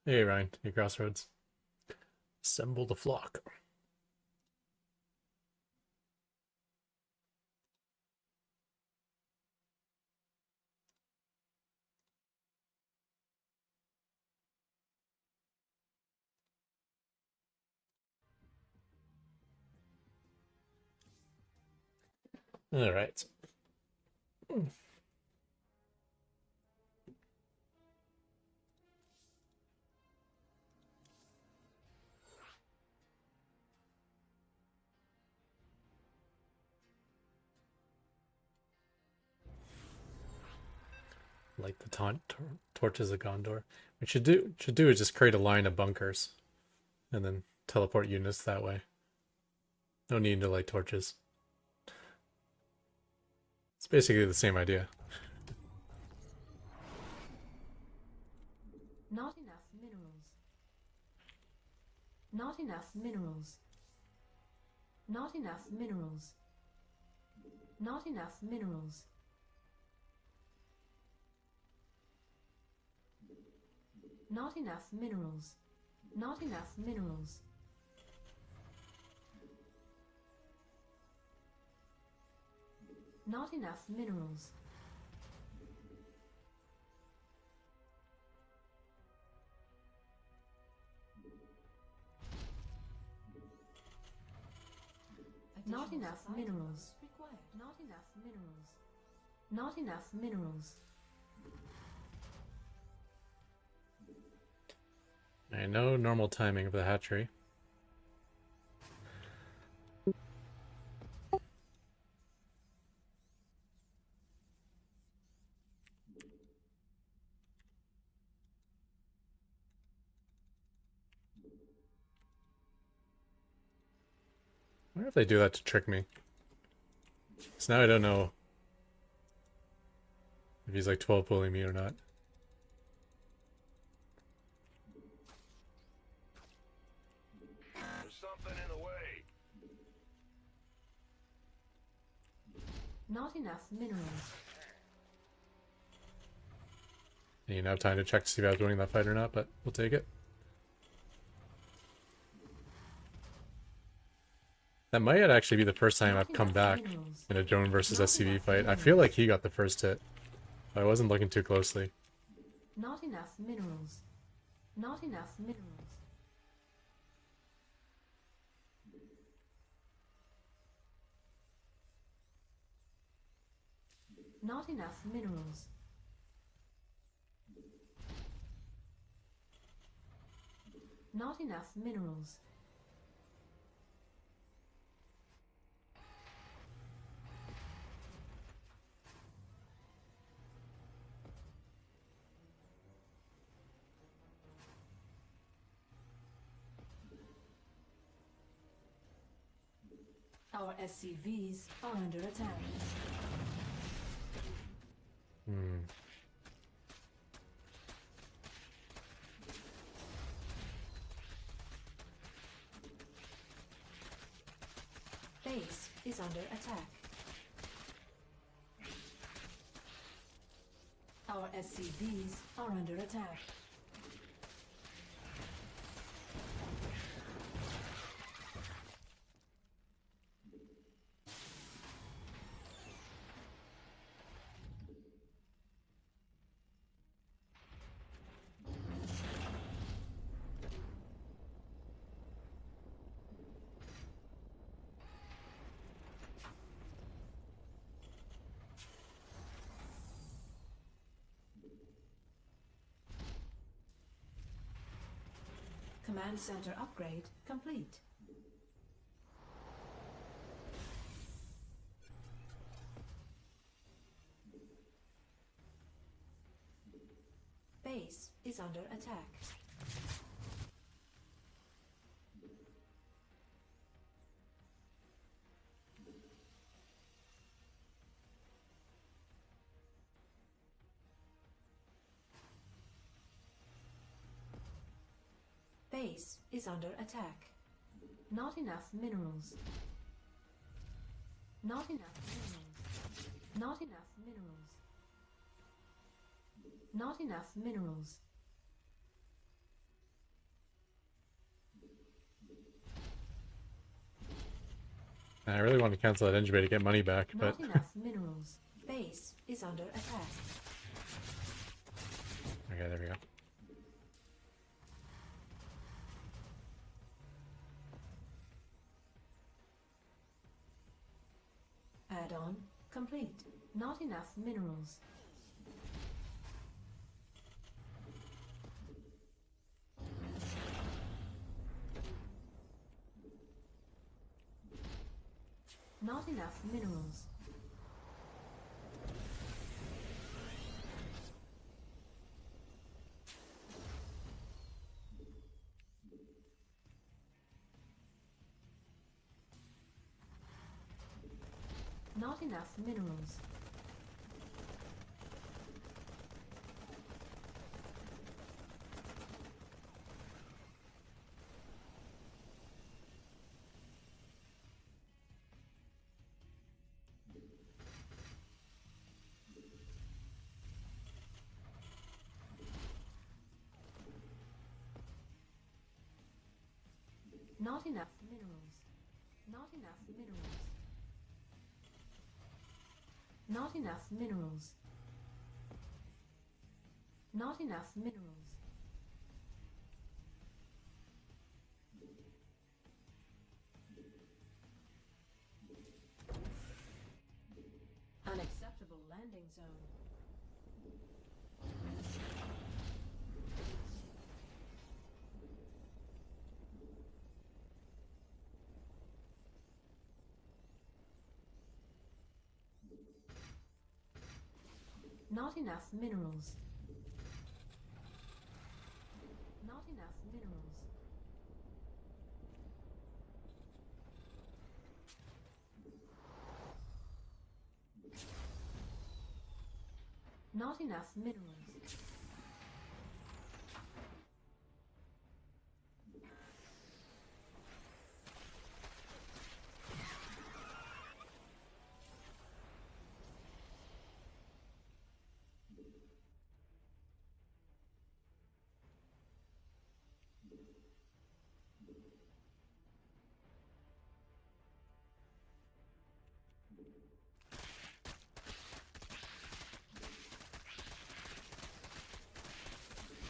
Hey Ryan, hey Crossroads. Assemble the flock. Alright. Like the torches of Gondor. What should do is just create a line of bunkers and then teleport units that way. No need to light torches. It's basically the same idea. Not enough minerals. Not enough minerals. Not enough minerals. Not enough minerals. Not enough minerals. Not enough minerals. Not enough minerals. Not enough minerals. Not enough minerals. Not enough minerals. I know normal timing of the hatchery. I wonder if they do that to trick me. So now I don't know if he's like 12 bullying me or not. There's something in the way. Not enough minerals. And you didn't have time to check to see if I was winning that fight or not, but we'll take it. That might actually be the first time I've come back in a drone versus SCV fight. I feel like he got the first hit. But I wasn't looking too closely. Not enough minerals. Not enough minerals. Not enough minerals. Not enough minerals. Our SCVs are under attack. Base is under attack. Our SCVs are under attack. Command center upgrade complete. Base is under attack. Base is under attack. Not enough minerals. Not enough minerals. Not enough minerals. Not enough minerals. I really want to cancel that engine bay to get money back, but Not enough minerals. Base is under attack. okay, there we go. Add-on complete. Not enough minerals. Not enough minerals. Not enough minerals. Not enough minerals. Not enough minerals. Not enough minerals. Not enough minerals. Unacceptable landing zone. Not enough minerals. Not enough minerals. Not enough minerals.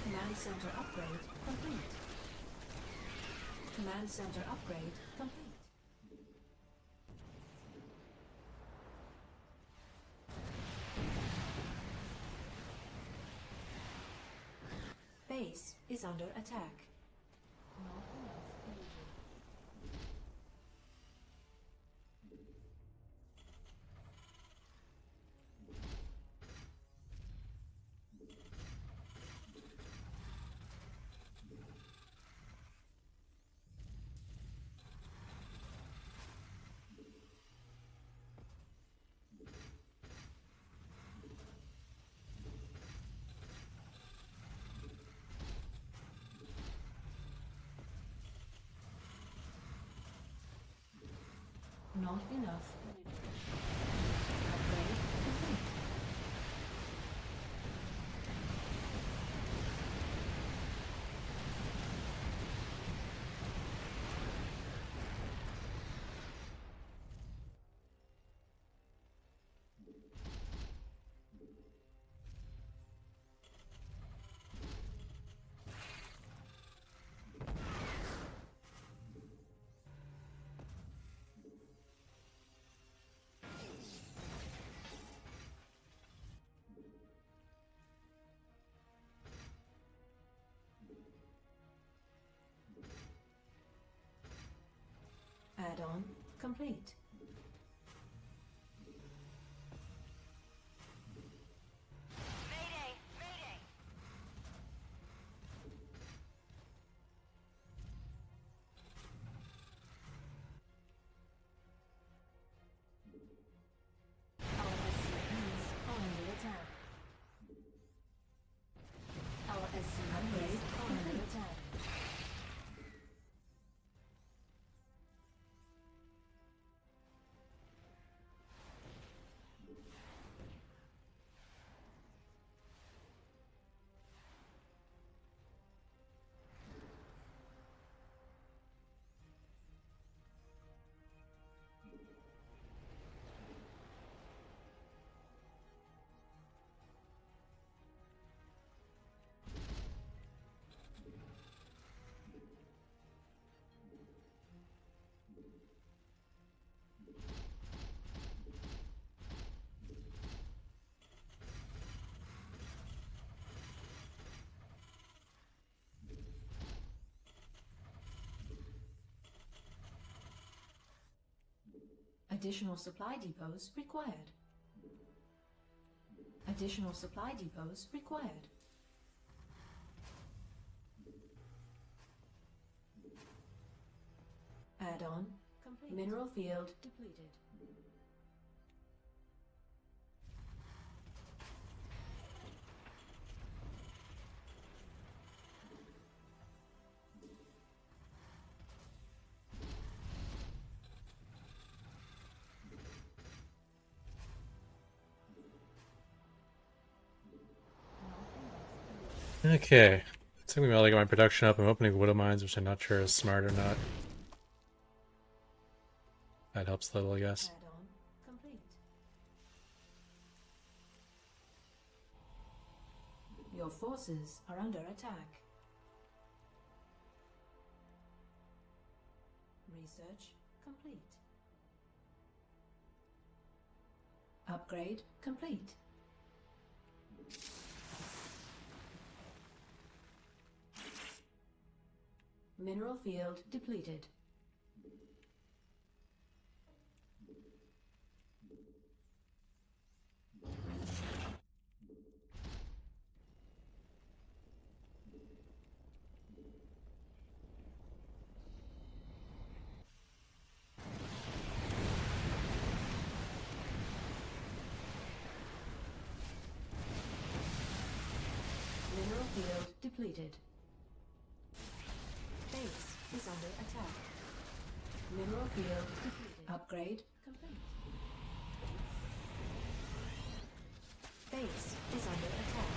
Command center upgrade complete. Command center upgrade complete. Base is under attack. Not enough energy. Not enough energy. Upgrade complete. Add-on complete. Mayday! Mayday! Our SCVs are under attack. Our SCVs are under attack. Additional supply depots required. Additional supply depots required. Add-on complete. Mineral field depleted. Okay. I think we might get my production up. I'm opening widow mines, which I'm not sure is smart or not. That helps a little, I guess. Add-on complete. Your forces are under attack. Research complete. Upgrade complete. Mineral field depleted. Mineral field depleted. Base is under attack. Mineral field depleted. Upgrade complete. Base is under attack.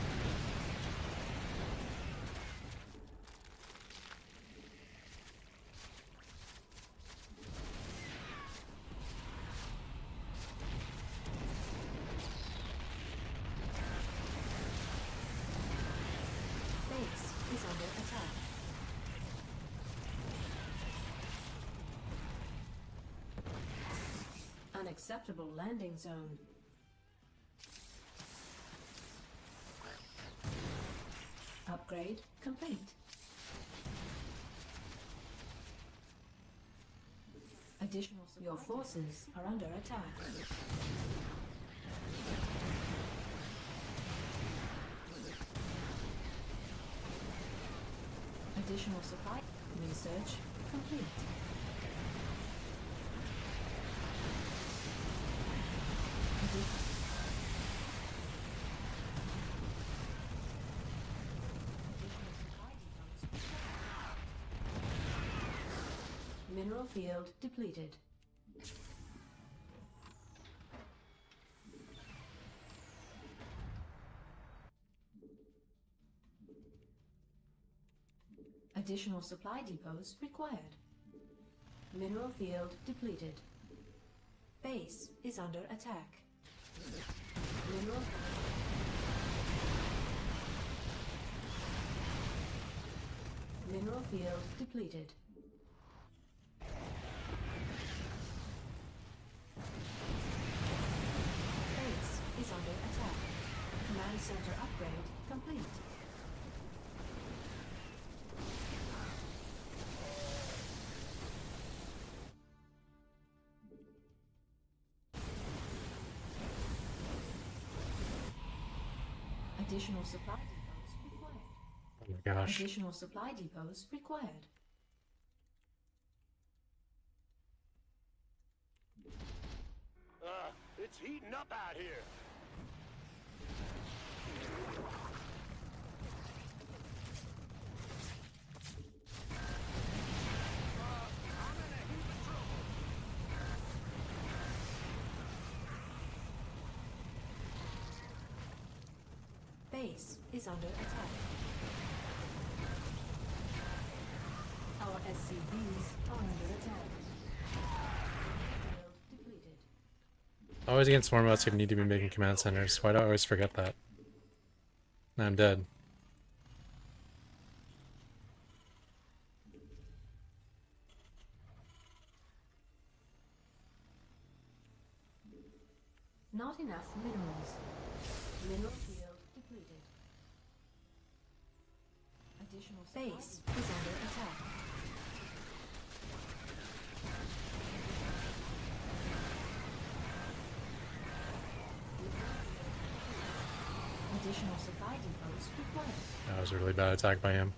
Base is under attack. Unacceptable landing zone. Upgrade complete. Additional your forces are under attack. Additional supply research complete. Mineral field depleted. Additional supply depots required. Mineral field depleted. Base is under attack. Mineral field depleted. Base is under attack. Command center upgrade complete. Additional supply depots required. Oh my gosh. Additional supply depots required. It's heating up out here. Base is under attack. Our SCVs are under attack. Field depleted. Always against warm-ups, you need to be making command centers. Why do I always forget that? Now I'm dead. Not enough minerals. Mineral field depleted. Additional base is under attack. Additional supply depots required. That was a really bad attack by him.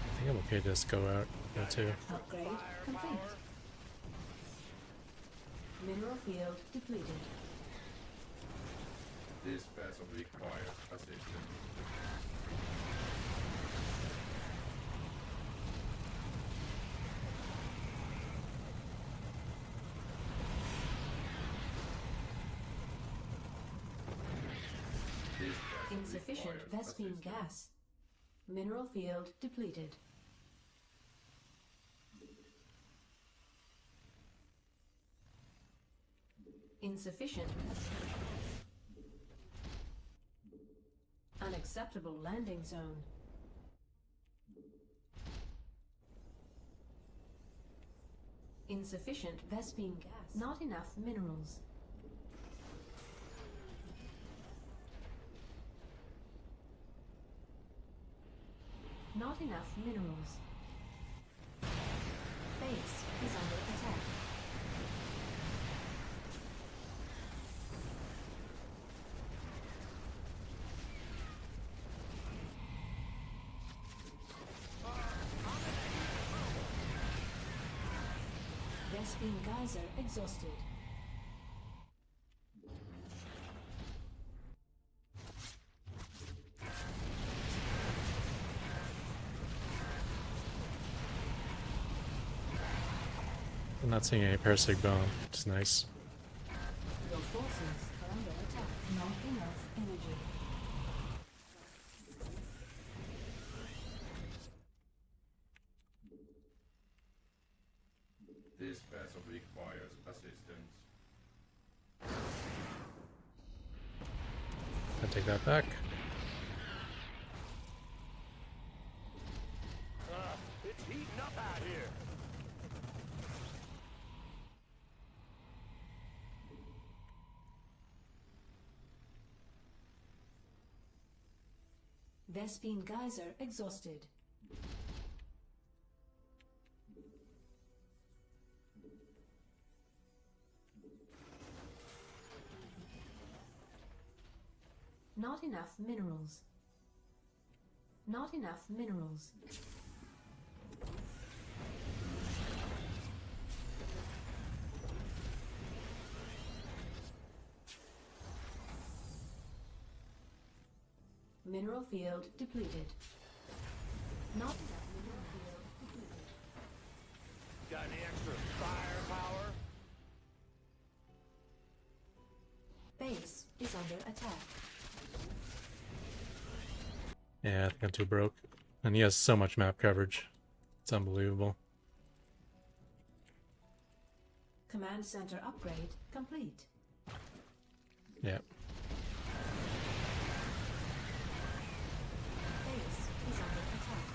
I think I'm okay to just go out there too. Upgrade complete. Mineral field depleted. This vessel requires assistance. This vessel Insufficient requires Vespene assistance. gas. Mineral field depleted. Insufficient. Unacceptable landing zone. Insufficient Vespene gas. Not enough minerals. Not enough minerals. Base is under attack. Vespene geyser exhausted. I'm not seeing any parasitic bone, which is nice. Your forces are under attack. Not enough energy. This vessel requires assistance. I take that back. It's heating up out here. Vespene geyser exhausted. Not enough minerals. Not enough minerals. Mineral field depleted. Not enough mineral field depleted. Got any extra firepower? Base is under attack. Yeah, I think I'm too broke. And he has so much map coverage. It's unbelievable. Command center upgrade complete. Yeah. Base is under attack.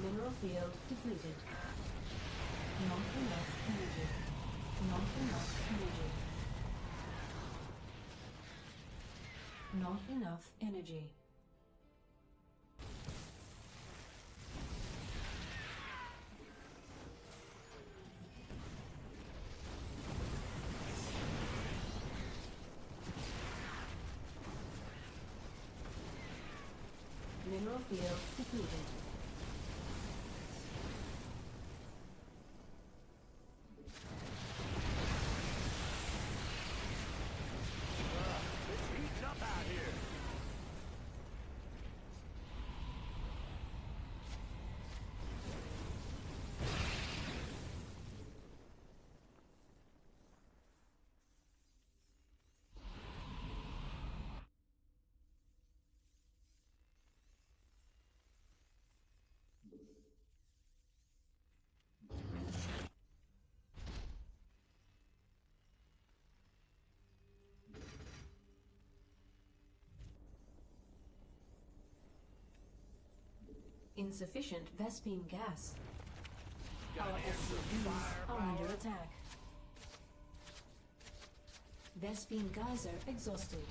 Mineral field depleted. Not enough energy. Not enough energy. Not enough energy. Mineral field depleted. It's heating up out here. Insufficient Vespene gas. Our SCVs are under attack. Vespine Geyser exhausted.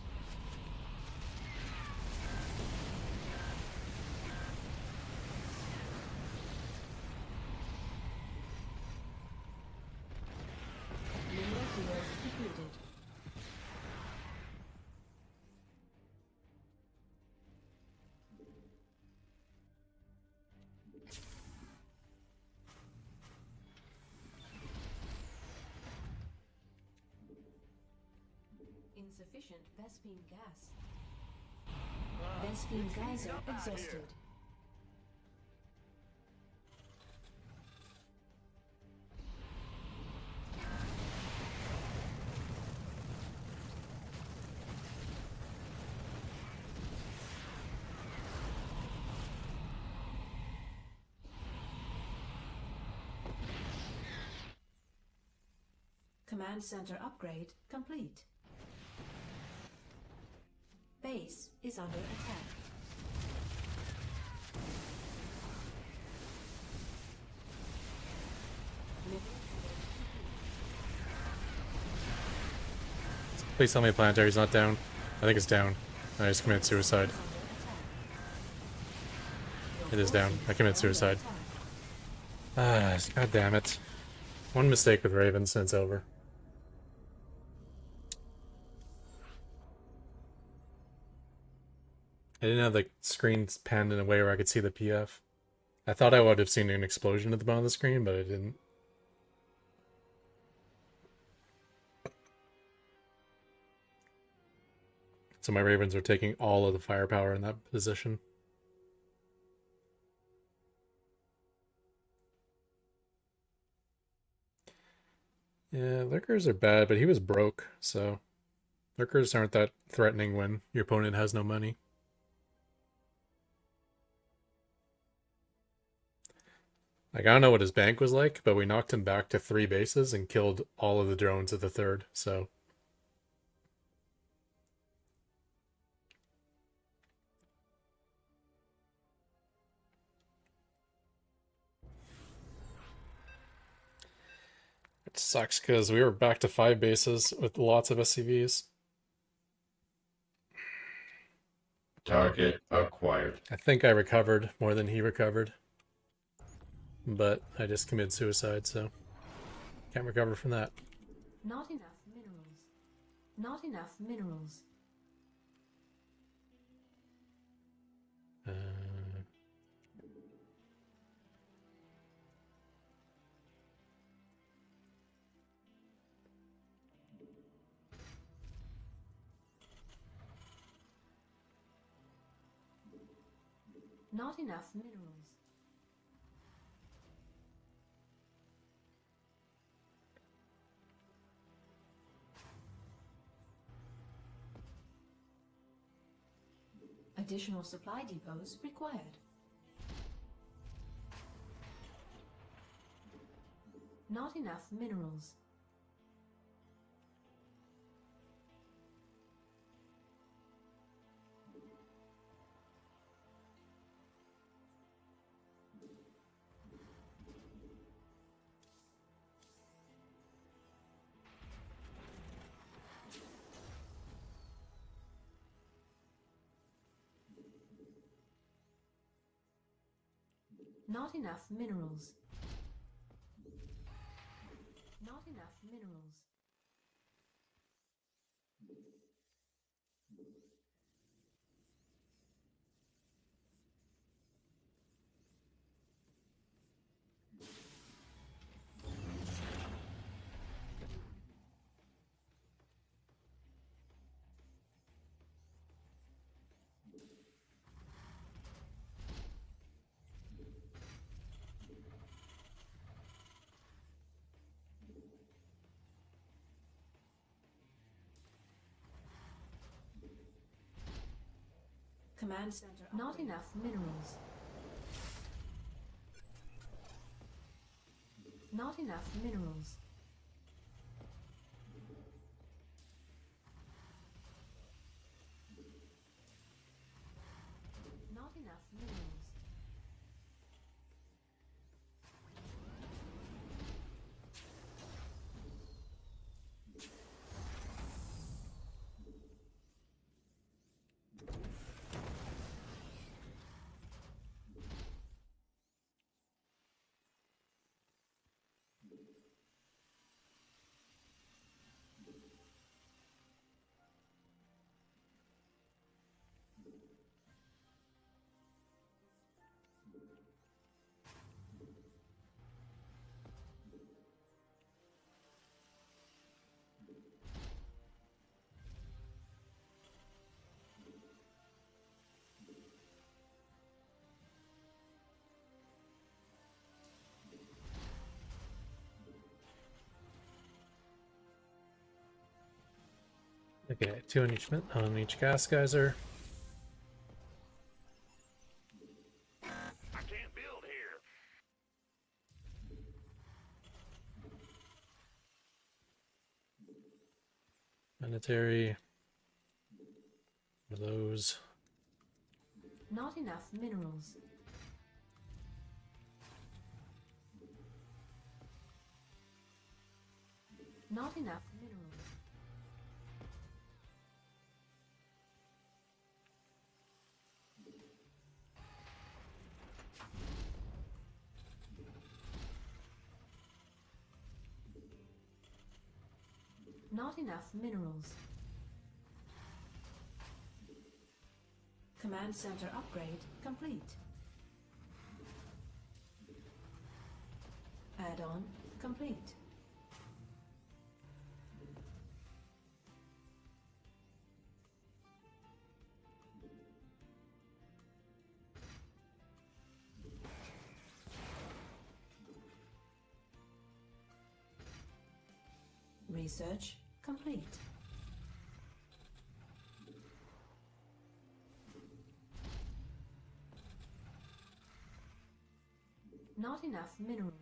Mineral field depleted. Insufficient Vespine gas. Vespine Geyser exhausted. Command center upgrade complete. Base is under attack. Please tell me planetary's not down. I think it's down. I just committed suicide. It is down. I committed suicide. Ah, god damn it. One mistake with Ravens and it's over. I didn't have the screen panned in a way where I could see the PF. I thought I would have seen an explosion at the bottom of the screen, but I didn't. So my Ravens are taking all of the firepower in that position. Yeah, lurkers are bad, but he was broke, so lurkers aren't that threatening when your opponent has no money. Like, I don't know what his bank was like, but we knocked him back to 3 bases and killed all of the drones at the 3rd, so... It sucks, because we were back to 5 bases with lots of SCVs. Target acquired. I think I recovered more than he recovered. But I just committed suicide, so... can't recover from that. Not enough minerals. Not enough minerals. Not enough minerals. Additional supply depots required. Not enough minerals. Not enough minerals. Not enough minerals. Command center. Not enough minerals. Not enough minerals. Not enough minerals. Okay, 2 on each gas geyser. I can't build here. Planetary. For those. Not enough minerals. Not enough minerals. Not enough minerals. Command center upgrade complete. Add-on complete. Research complete. Not enough minerals.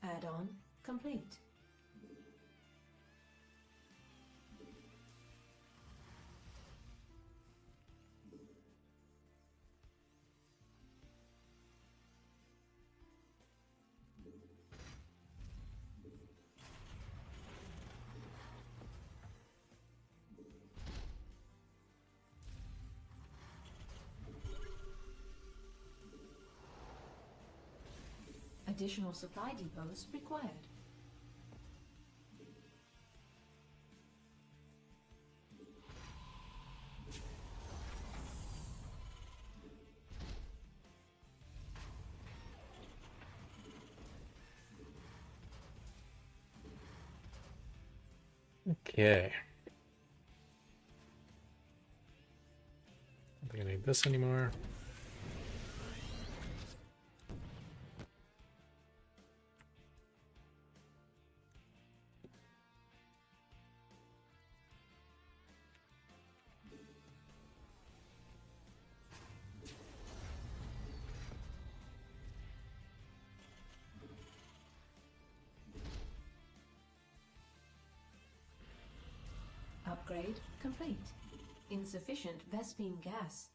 Add-on complete. Additional supply depots required. Okay. I don't think I need this anymore. Upgrade complete. Insufficient Vespine gas.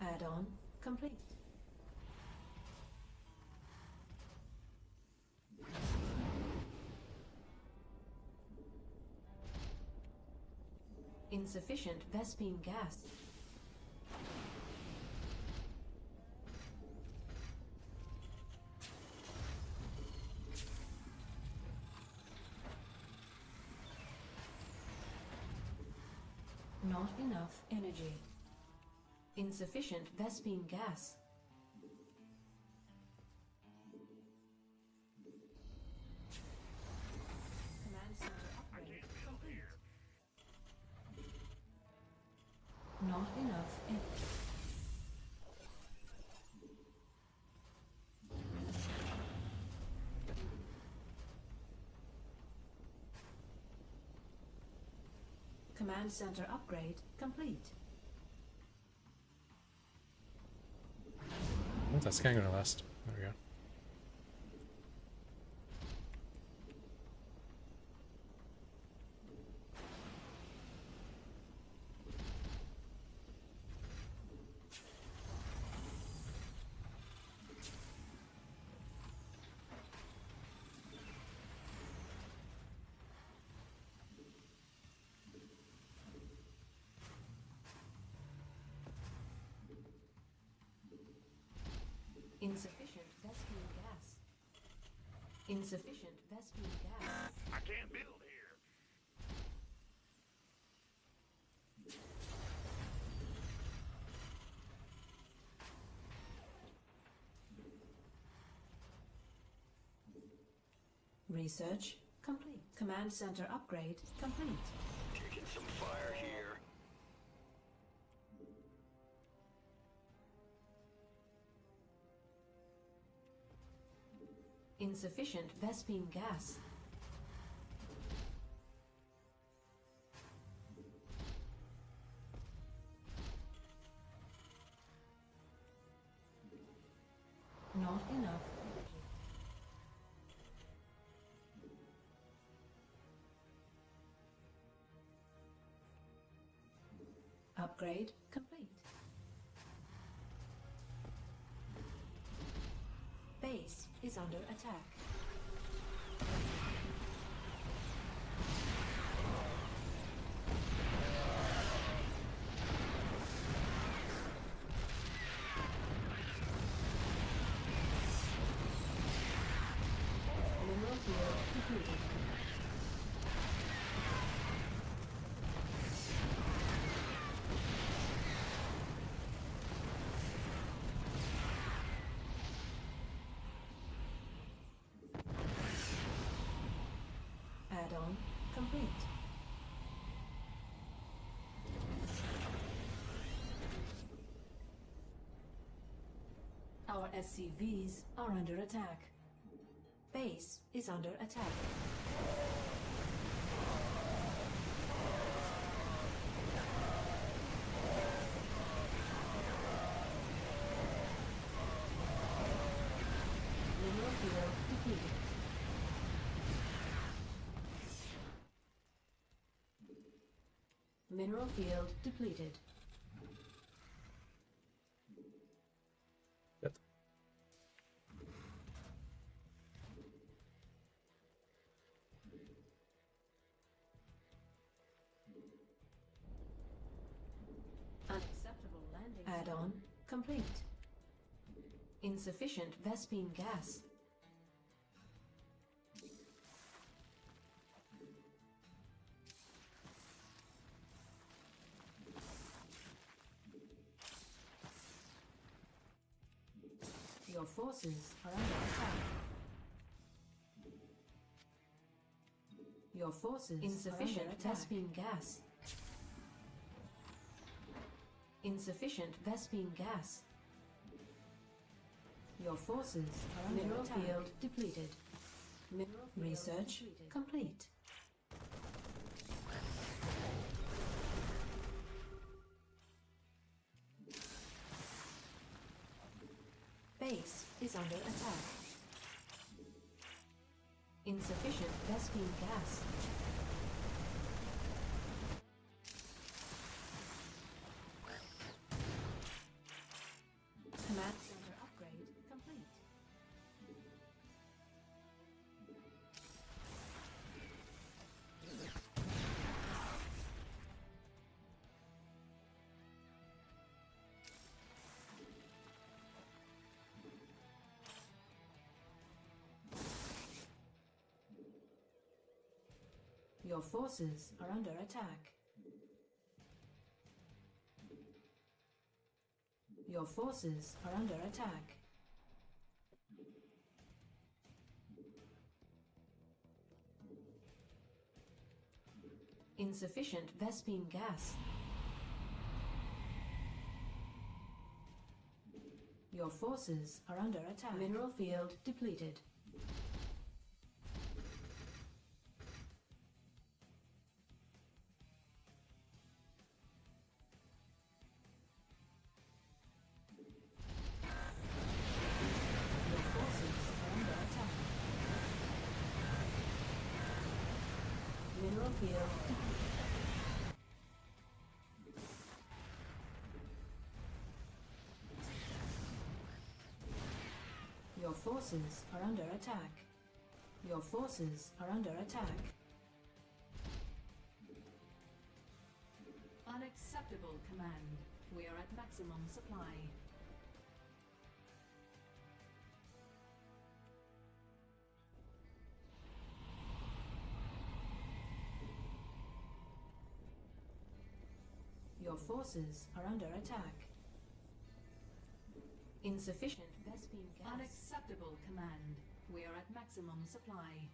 Add-on complete. Insufficient Vespine gas. Not enough energy. Insufficient Vespine gas. Command center upgrade complete. Not enough energy. Command center upgrade complete. What's that scan gonna last? There we go. Insufficient Vespine gas. Insufficient Vespine gas. I can't build here. Research complete. Command center upgrade complete. Taking some fire here. Insufficient Vespine gas. Not enough energy. Upgrade complete. Base is under attack. Mineral field depleted. Add-on complete. Our SCVs are under attack. Base is under attack. Mineral field depleted. Mineral field depleted. Yep. Unacceptable landing. Add-on complete. Insufficient Vespine gas. Your forces are under attack. Your forces insufficient Vespine gas. Insufficient Vespine gas. Your forces are under mineral attack. Field depleted. Mineral field research depleted. Complete. Base is under attack. Insufficient Vespine gas. Command center upgrade complete. Your forces are under attack. Your forces are under attack. Insufficient Vespine gas. Your forces are under attack. Mineral field depleted. Your forces are under attack. Mineral field depleted. Your forces are under attack. Your forces are under attack. Unacceptable command. We are at maximum supply. Your forces are under attack. Insufficient Vespine gas. Unacceptable command. We are at maximum supply.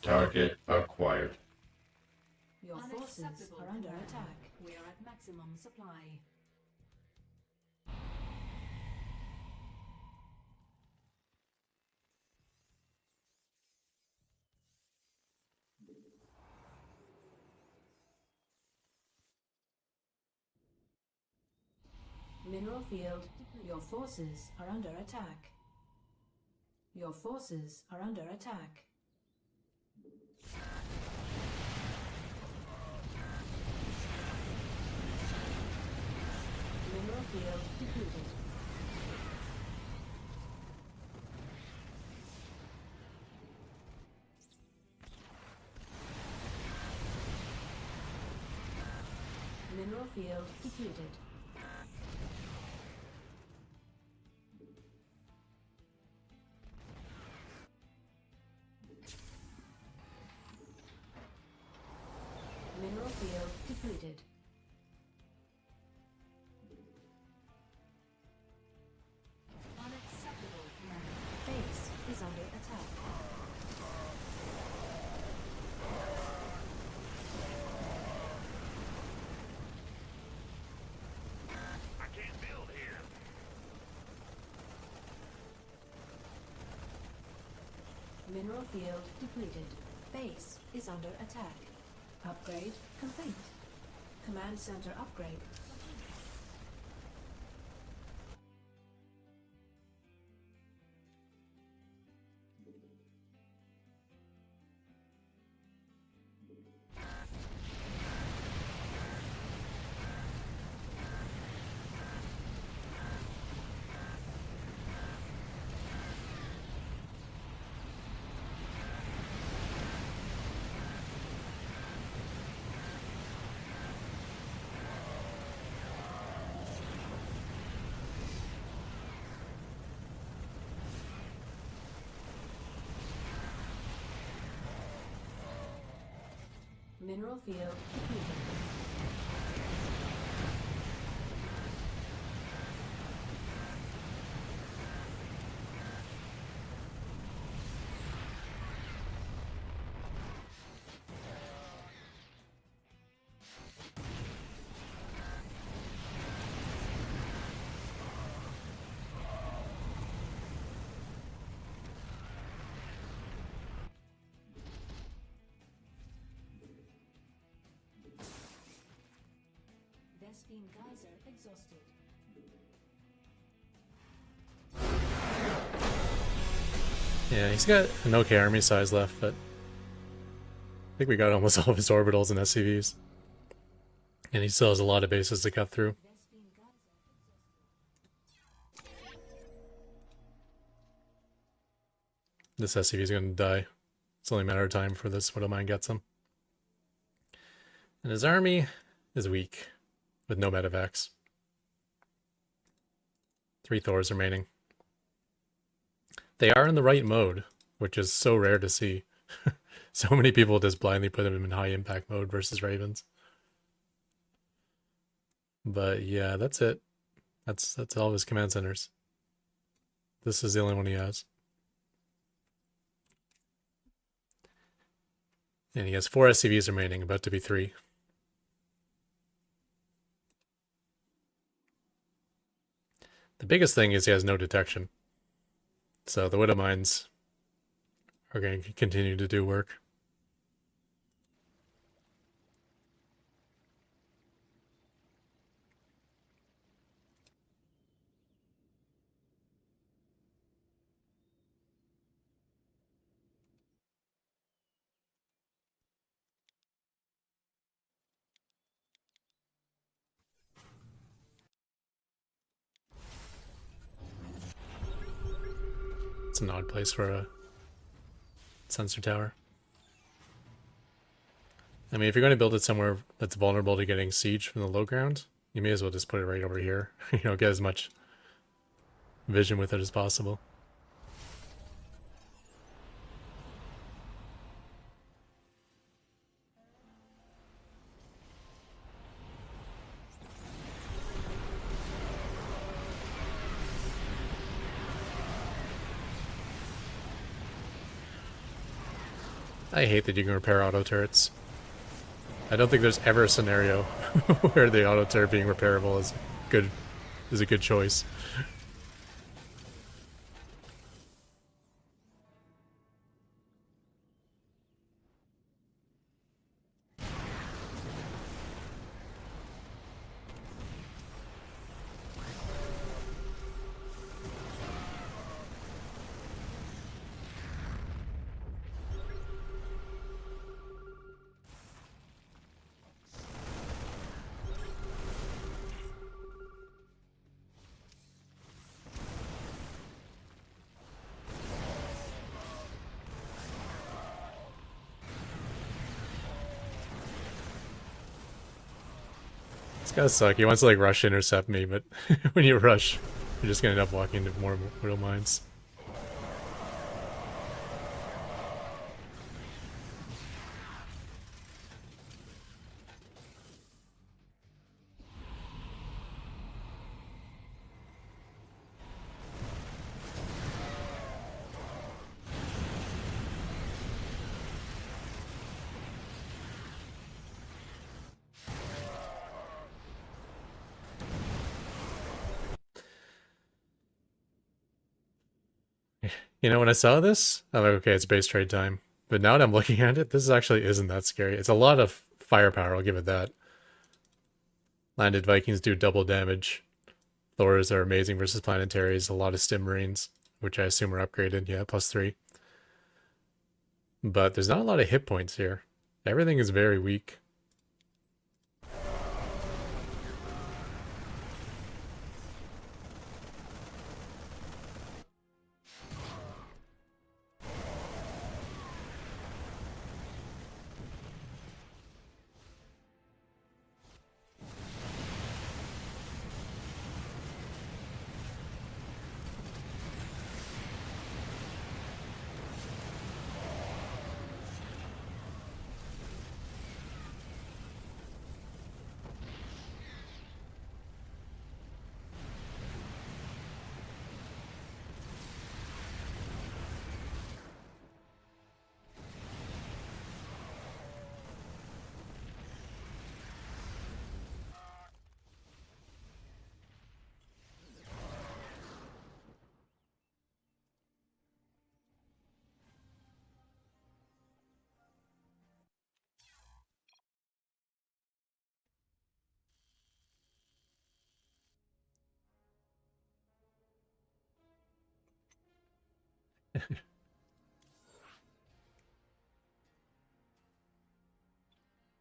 Target acquired. Your forces Unacceptable are under command. attack. We are at maximum supply. Mineral field. Your forces are under attack. Your forces are under attack. Mineral field depleted. Mineral field depleted. Mineral field depleted. Unacceptable command. Base is under attack. I can't build here. Mineral field depleted. Base is under attack. Upgrade complete. Command center upgrade. Mineral field depleted. Vespine geyser exhausted. Yeah, he's got an okay army size left, but I think we got almost all of his orbitals and SCVs. And he still has a lot of bases to cut through. Vespine geyser exhausted. This SCV is going to die. It's only a matter of time for this Widowmine gets him. And his army is weak, with no medevacs. 3 Thors remaining. They are in the right mode, which is so rare to see. So many people just blindly put them in high impact mode versus Ravens. But yeah, that's it. That's all of his command centers. This is the only one he has. And he has 4 SCVs remaining, about to be 3. The biggest thing is he has no detection. So the Widowmines are going to continue to do work. It's an odd place for a sensor tower. I mean, if you're going to build it somewhere that's vulnerable to getting siege from the low ground, you may as well just put it right over here. You know, get as much vision with it as possible. I hate that you can repair auto turrets. I don't think there's ever a scenario where the auto turret being repairable is a good choice. It's gotta suck. He wants to like rush intercept me, but when you rush, you're just gonna end up walking into more Widow Mines. You know, when I saw this, I'm like, okay, it's base trade time. But now that I'm looking at it, this actually isn't that scary. It's a lot of firepower, I'll give it that. Landed Vikings do double damage. Thors are amazing versus planetaries. A lot of stim marines, which I assume are upgraded. Yeah, +3. But there's not a lot of hit points here. Everything is very weak.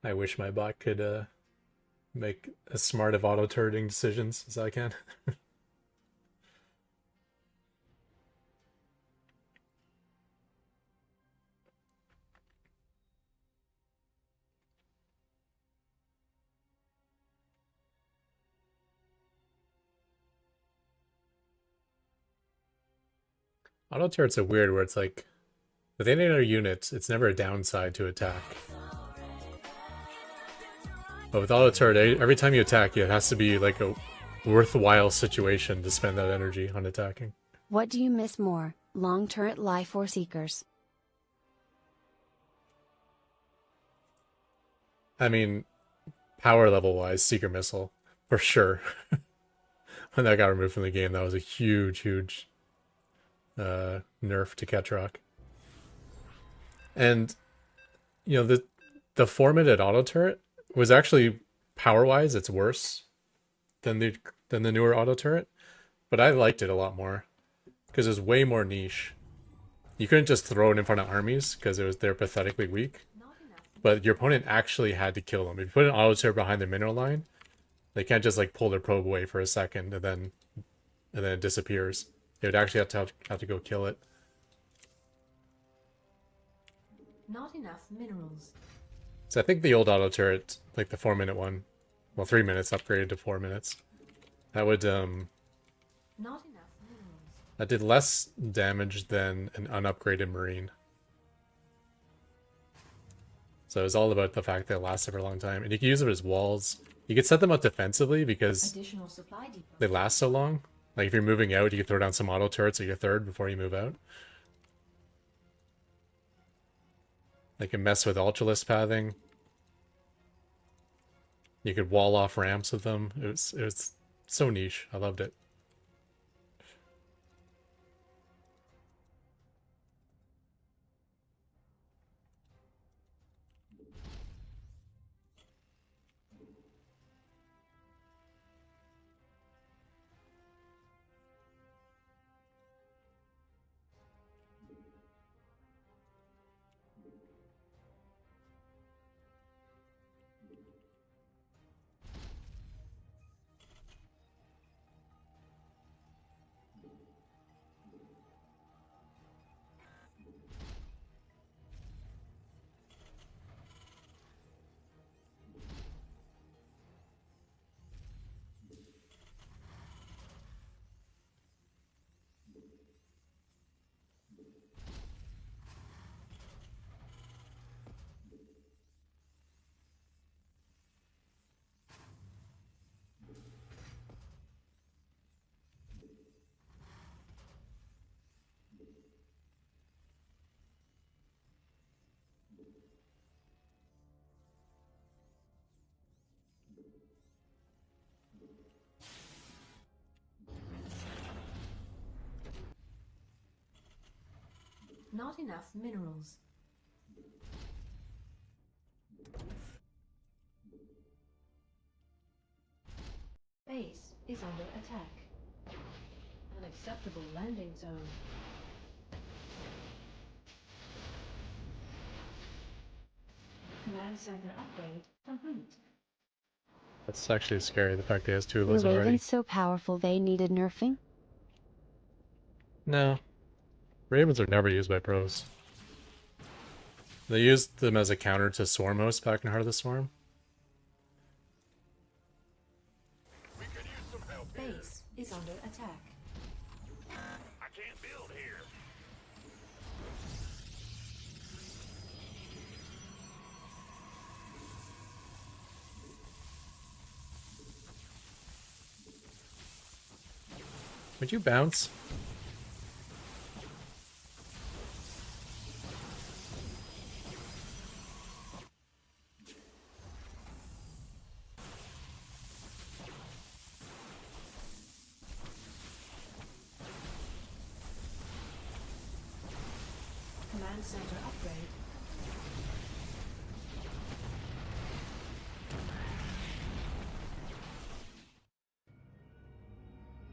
I wish my bot could make as smart of auto-turreting decisions as I can. Auto-turrets are weird where it's like, with any other units, it's never a downside to attack. But with auto-turret, every time you attack, it has to be like a worthwhile situation to spend that energy on attacking. What do you miss more, long turret life or seekers? I mean, power level-wise, Seeker Missile, for sure. When that got removed from the game, that was a huge, huge nerf to Ketrock. And, you know, the formatted auto-turret was actually, power-wise, it's worse than the newer auto-turret. But I liked it a lot more, because it was way more niche. You couldn't just throw it in front of armies, because they're pathetically weak. But your opponent actually had to kill them. If you put an auto-turret behind their mineral line, they can't just like pull their probe away for a second and then it disappears. They would actually have to go kill it. Not enough minerals. So I think the old auto turret, like the 4-minute one, well 3 minutes upgraded to 4 minutes, that would Not enough minerals. that did less damage than an unupgraded marine. So it was all about the fact that it lasted for a long time, and you can use it as walls. You could set them up defensively because Additional supply depot. they last so long. Like if you're moving out, you can throw down some auto turrets at your third before you move out. They can mess with Ultralisk pathing. You could wall off ramps with them. It was so niche. I loved it. Not enough minerals. Base is under attack. Unacceptable landing zone. Command center upgrade complete. That's actually scary, the fact that he has two of Were those already. ravens so powerful they needed nerfing? No. Ravens are never used by pros. They used them as a counter to Swarm Host back in Heart of the Swarm. We could use some help here. Base is under attack. I can't build here. Would you bounce? Command center upgrade.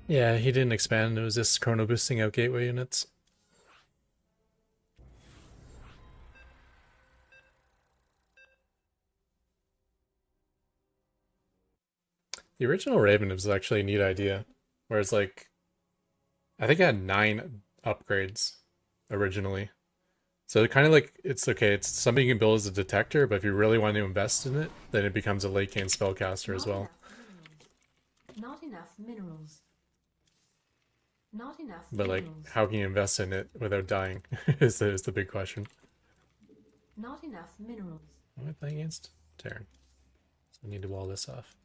Yeah, he didn't expand. It was just chrono boosting out gateway units. The original Raven was actually a neat idea. Whereas, like, I think it had 9 upgrades originally. So kind of like, it's okay, it's something you can build as a detector, but if you really want to invest in it, then it becomes a late game spellcaster as well. Not enough minerals. Not enough But like, minerals. how can you invest in it without dying is the big question. Not enough minerals. What am I playing against? Terran. So I need to wall this off.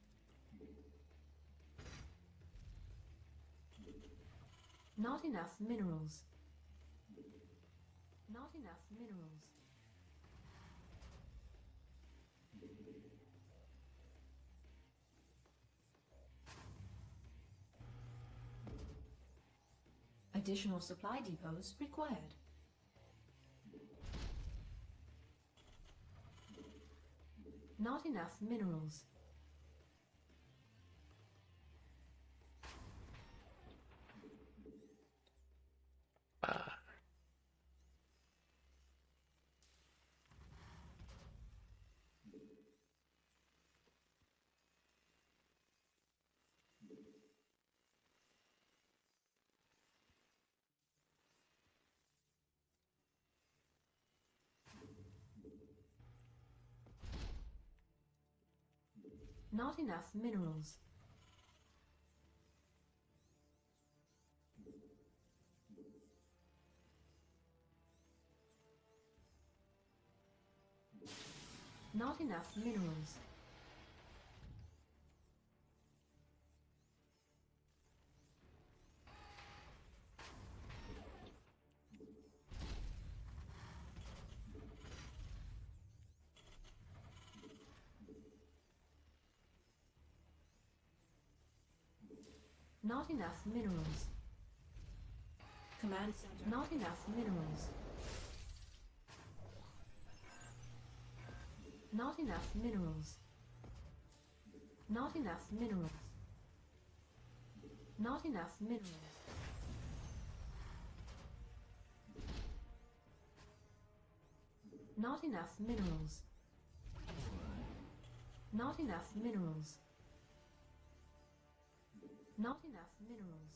Not enough minerals. Not enough minerals. Additional supply depots required. Not enough minerals. Not enough minerals. Not enough minerals. Not enough minerals. Command center. Not enough minerals. Not enough minerals. Not enough minerals. Not enough minerals. Not enough minerals. Not enough minerals. Not enough minerals.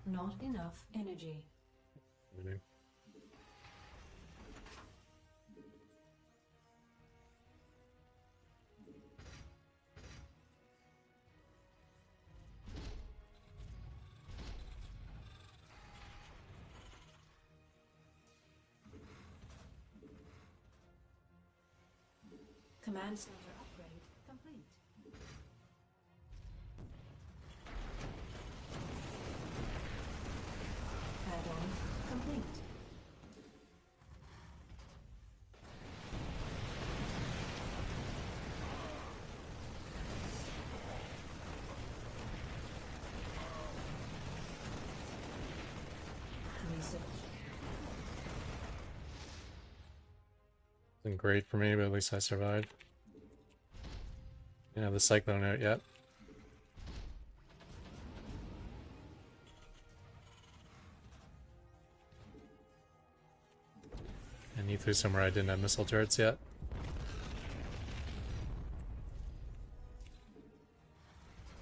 Not enough energy. Maybe. Command center upgrade complete. Add-on complete. Research. Wasn't great for me, but at least I survived. Didn't have the cyclone out yet. And he threw somewhere I didn't have missile turrets yet.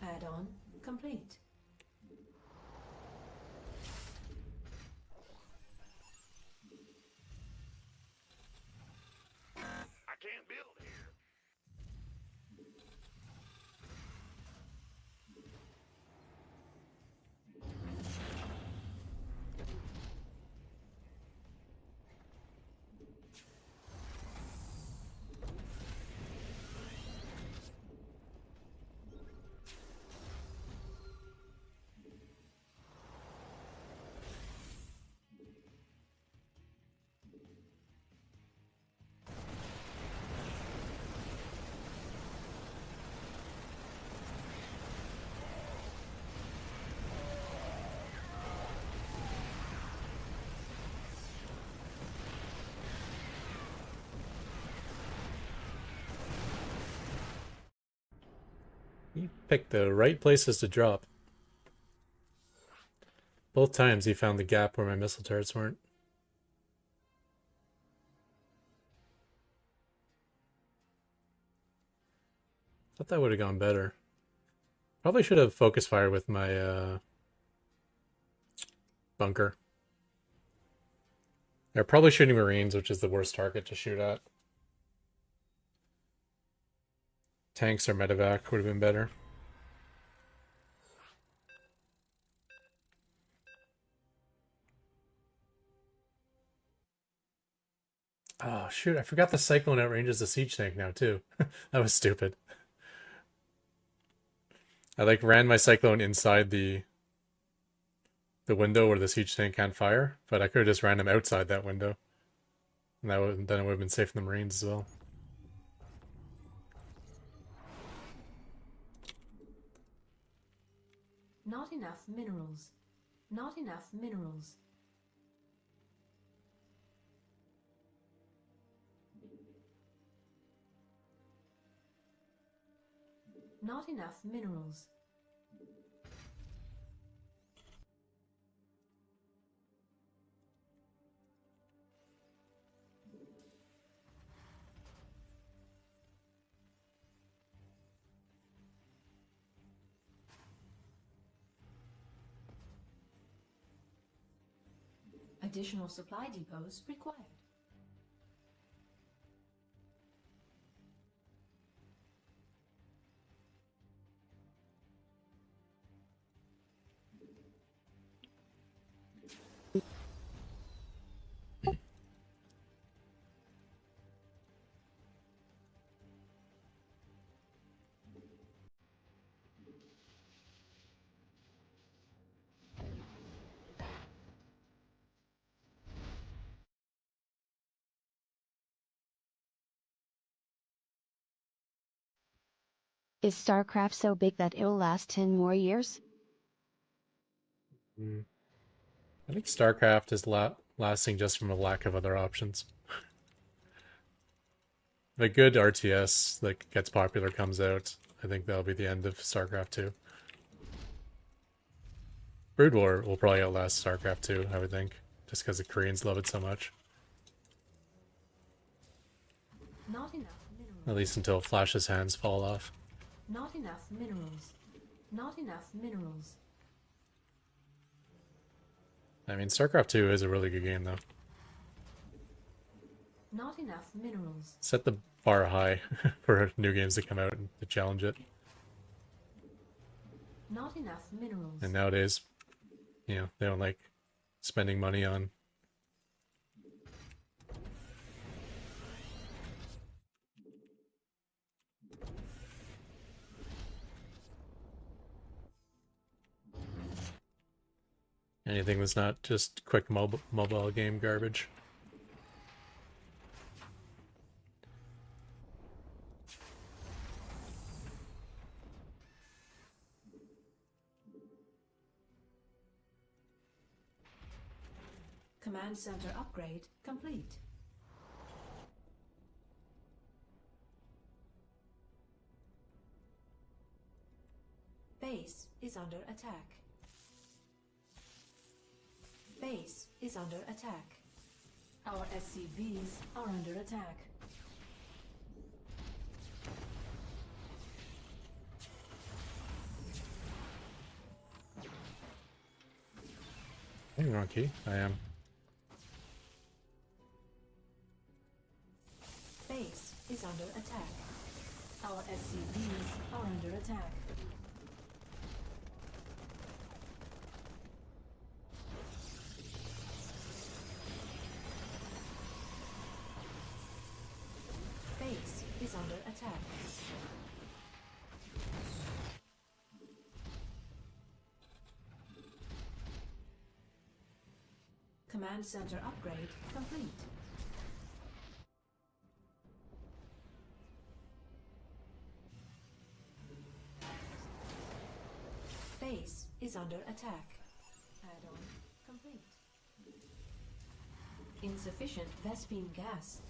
Add-on complete. I can't build here. He picked the right places to drop. Both times he found the gap where my missile turrets weren't. Thought that would have gone better. Probably should have focus fire with my bunker. They're probably shooting Marines, which is the worst target to shoot at. Tanks or medevac would have been better. Oh shoot, I forgot the Cyclone outranges the siege tank now too. That was stupid. I like ran my Cyclone inside the window where the siege tank can't fire, but I could have just ran him outside that window. And that would, then it would have been safe from the Marines as well. Not enough minerals. Not enough minerals. Not enough minerals. Additional supply depots required. Is StarCraft so big that it'll last 10 more years? I think StarCraft is lasting just from a lack of other options. If a good RTS that gets popular comes out, I think that'll be the end of StarCraft 2. Brood War will probably outlast StarCraft 2, I would think, just because the Koreans love it so much. Not enough minerals. At least until Flash's hands fall off. Not enough minerals. Not enough minerals. I mean, StarCraft 2 is a really good game, though. Not enough minerals. Set the bar high for new games to come out and to challenge it. Not enough minerals. And nowadays, you know, they don't like spending money on anything that's not just quick mobile game garbage. Command center upgrade complete. Base is under attack. Base is under attack. Our SCVs are under attack. Hey, wrong key. I am. Base is under attack. Our SCVs are under attack. Base is under attack. Command center upgrade complete. Base is under attack. Add-on complete. Insufficient Vespine gas.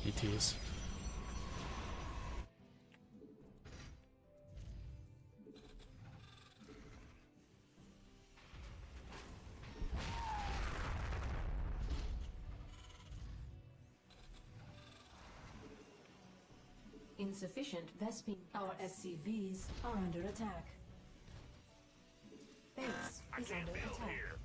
ETs. Insufficient Vespine. Our SCVs are under attack. Base I is can't under build attack. here.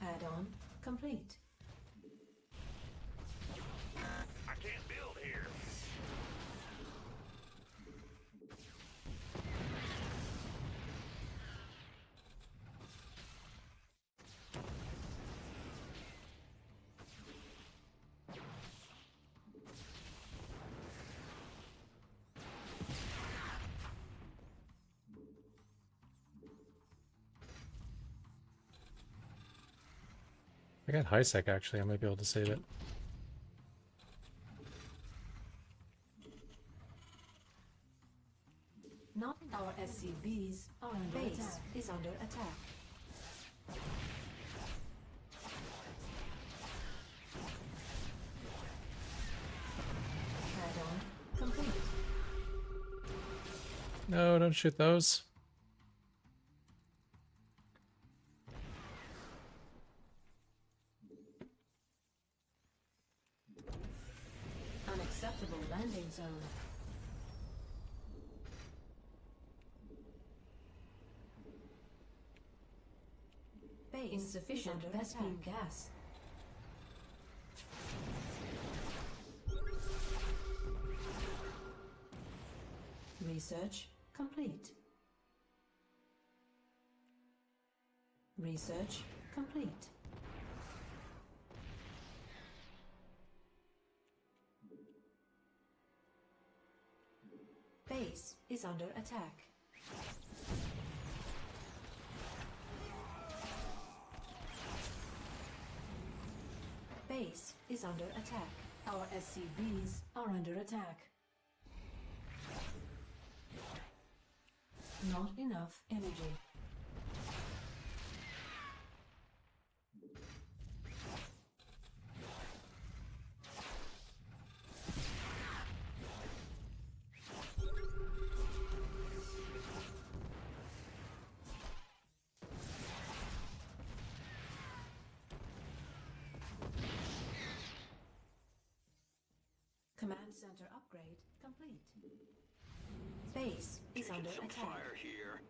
Add-on complete. I can't build here. I got high sec actually. I might be able to save it. Not our SCVs are under Base attack. Is under attack. Add-on complete. No, don't shoot those. Unacceptable landing zone. Base insufficient Vespene gas. Research complete. Research complete. Base is under attack. Base is under attack. Our SCVs are under attack. Not enough energy. Command center upgrade complete. Base is under Some attack. fire here.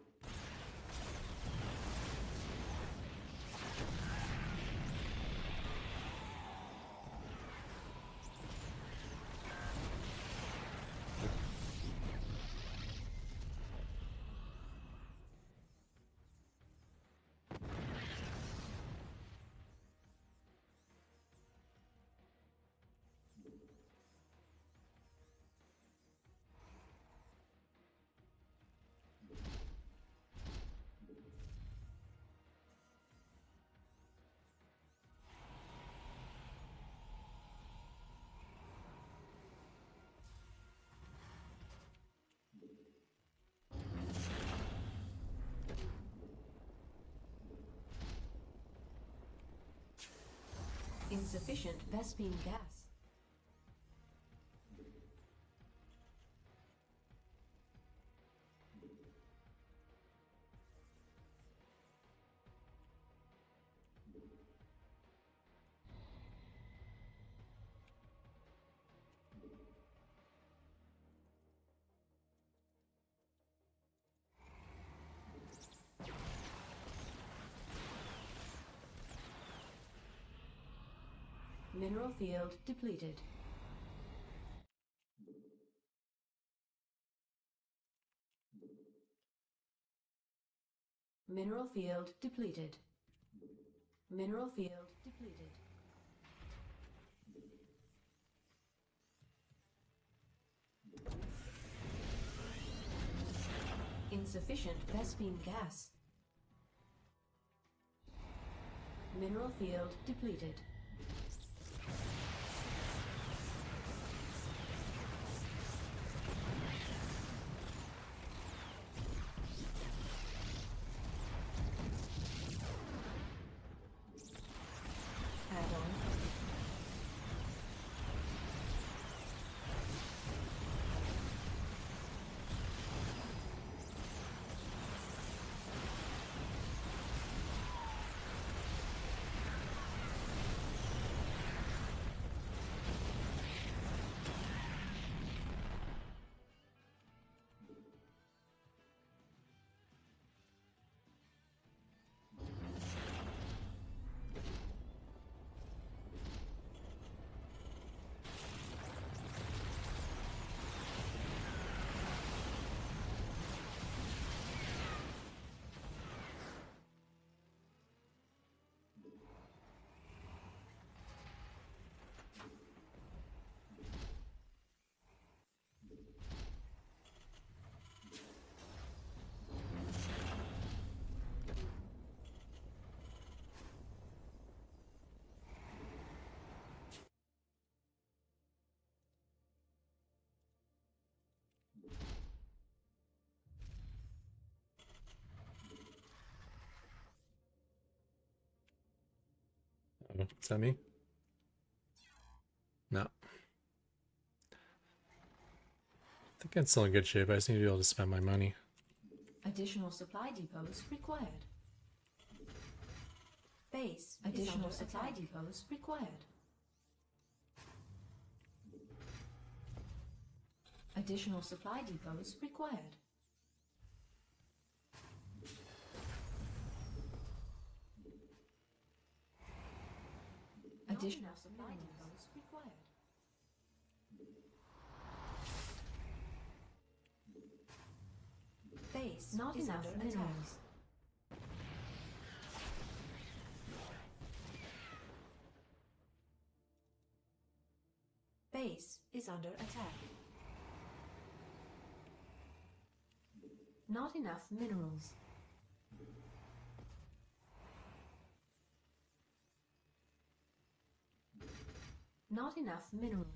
Insufficient Vespene gas. Mineral field depleted. Mineral field depleted. Mineral field depleted. Insufficient Vespene gas. Mineral field depleted. Add-on. Is that me? No. I think I'm still in good shape. I just need to be able to spend my money. Additional supply depots required. Base. Additional supply depots required. Additional supply depots required. Additional supply depots required. Base not is enough under minerals. Base is under attack. Not enough minerals. Not enough minerals.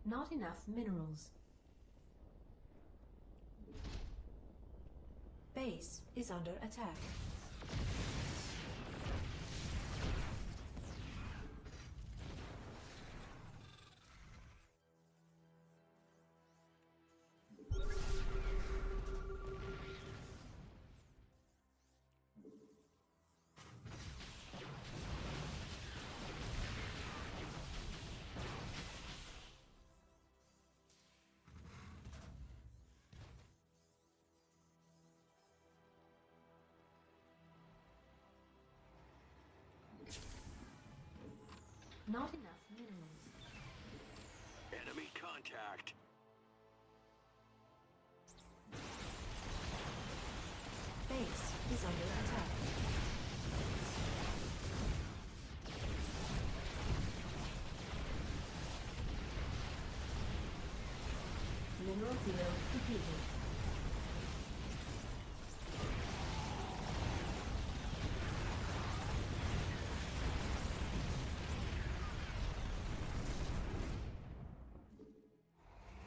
Not enough minerals. Base is under attack. Not enough minerals. Enemy contact. Base is under attack. Mineral field completed.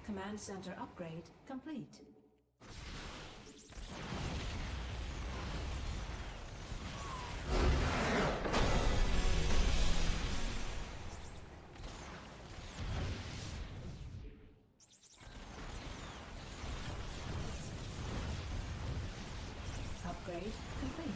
Command center upgrade complete. Upgrade complete.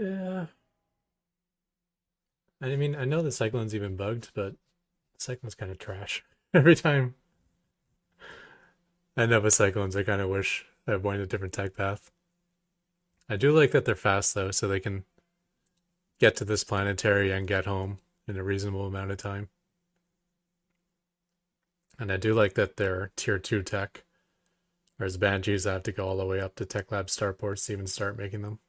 Yeah. I mean, I know the Cyclone's even bugged, but the Cyclone's kind of trash. Every time I end up with Cyclones, I kind of wish I went a different tech path. I do like that they're fast, though, so they can get to this planetary and get home in a reasonable amount of time. And I do like that they're tier 2 tech, whereas Banshees I have to go all the way up to Tech Lab starports to even start making them.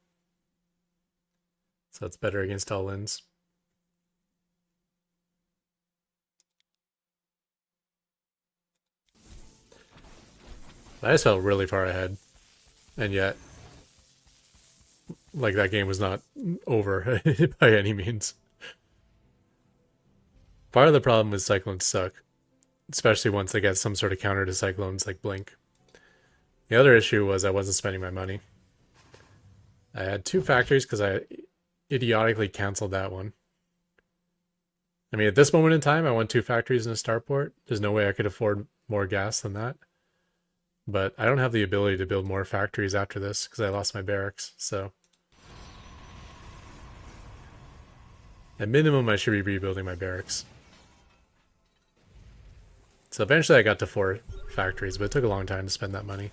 So it's better against all-ins. I just felt really far ahead, and yet, like, that game was not over by any means. Part of the problem is Cyclones suck, especially once they get some sort of counter to Cyclones like Blink. The other issue was I wasn't spending my money. I had 2 factories because I idiotically canceled that one. I mean, at this moment in time, I want 2 factories in a starport. There's no way I could afford more gas than that. But I don't have the ability to build more factories after this because I lost my barracks, so... At minimum, I should be rebuilding my barracks. So eventually I got to 4 factories, but it took a long time to spend that money.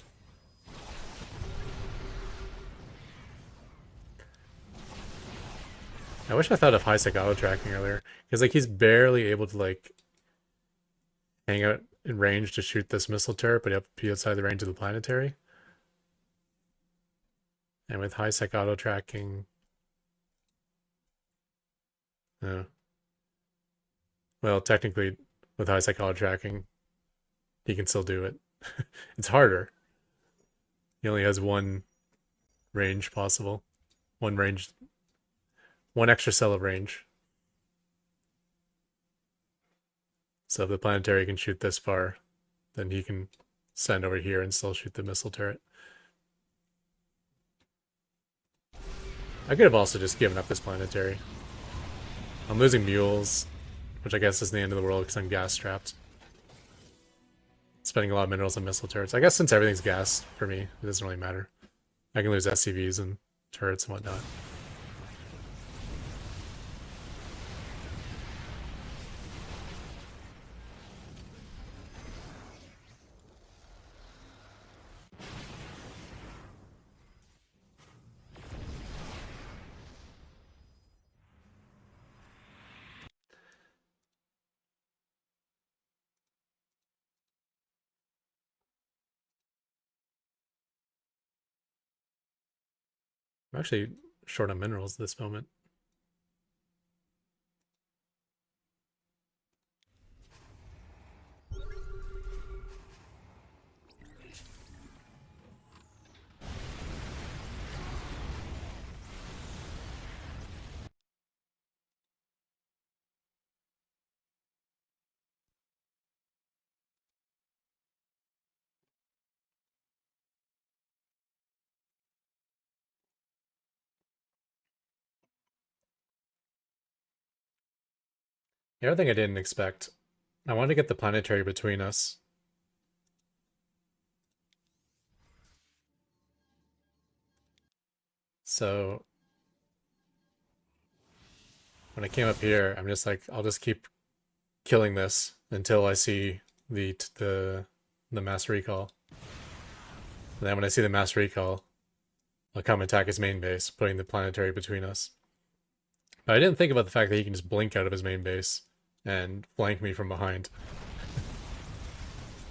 I wish I thought of high sec auto tracking earlier, because like he's barely able to like hang out in range to shoot this missile turret, but he have to be outside the range of the planetary. And with high sec auto tracking, well, technically with high sec auto tracking, he can still do it. It's harder. He only has one range possible, one extra cell of range. So if the planetary can shoot this far, then he can send over here and still shoot the missile turret. I could have also just given up this planetary. I'm losing mules, which I guess is the end of the world because I'm gas trapped. Spending a lot of minerals on missile turrets. I guess since everything's gas for me, it doesn't really matter. I can lose SCVs and turrets and whatnot. I'm actually short on minerals at this moment. The other thing I didn't expect, I wanted to get the planetary between us. So when I came up here, I'm just like, I'll just keep killing this until I see the mass recall. And then when I see the mass recall, I'll come attack his main base, putting the planetary between us. But I didn't think about the fact that he can just blink out of his main base and flank me from behind.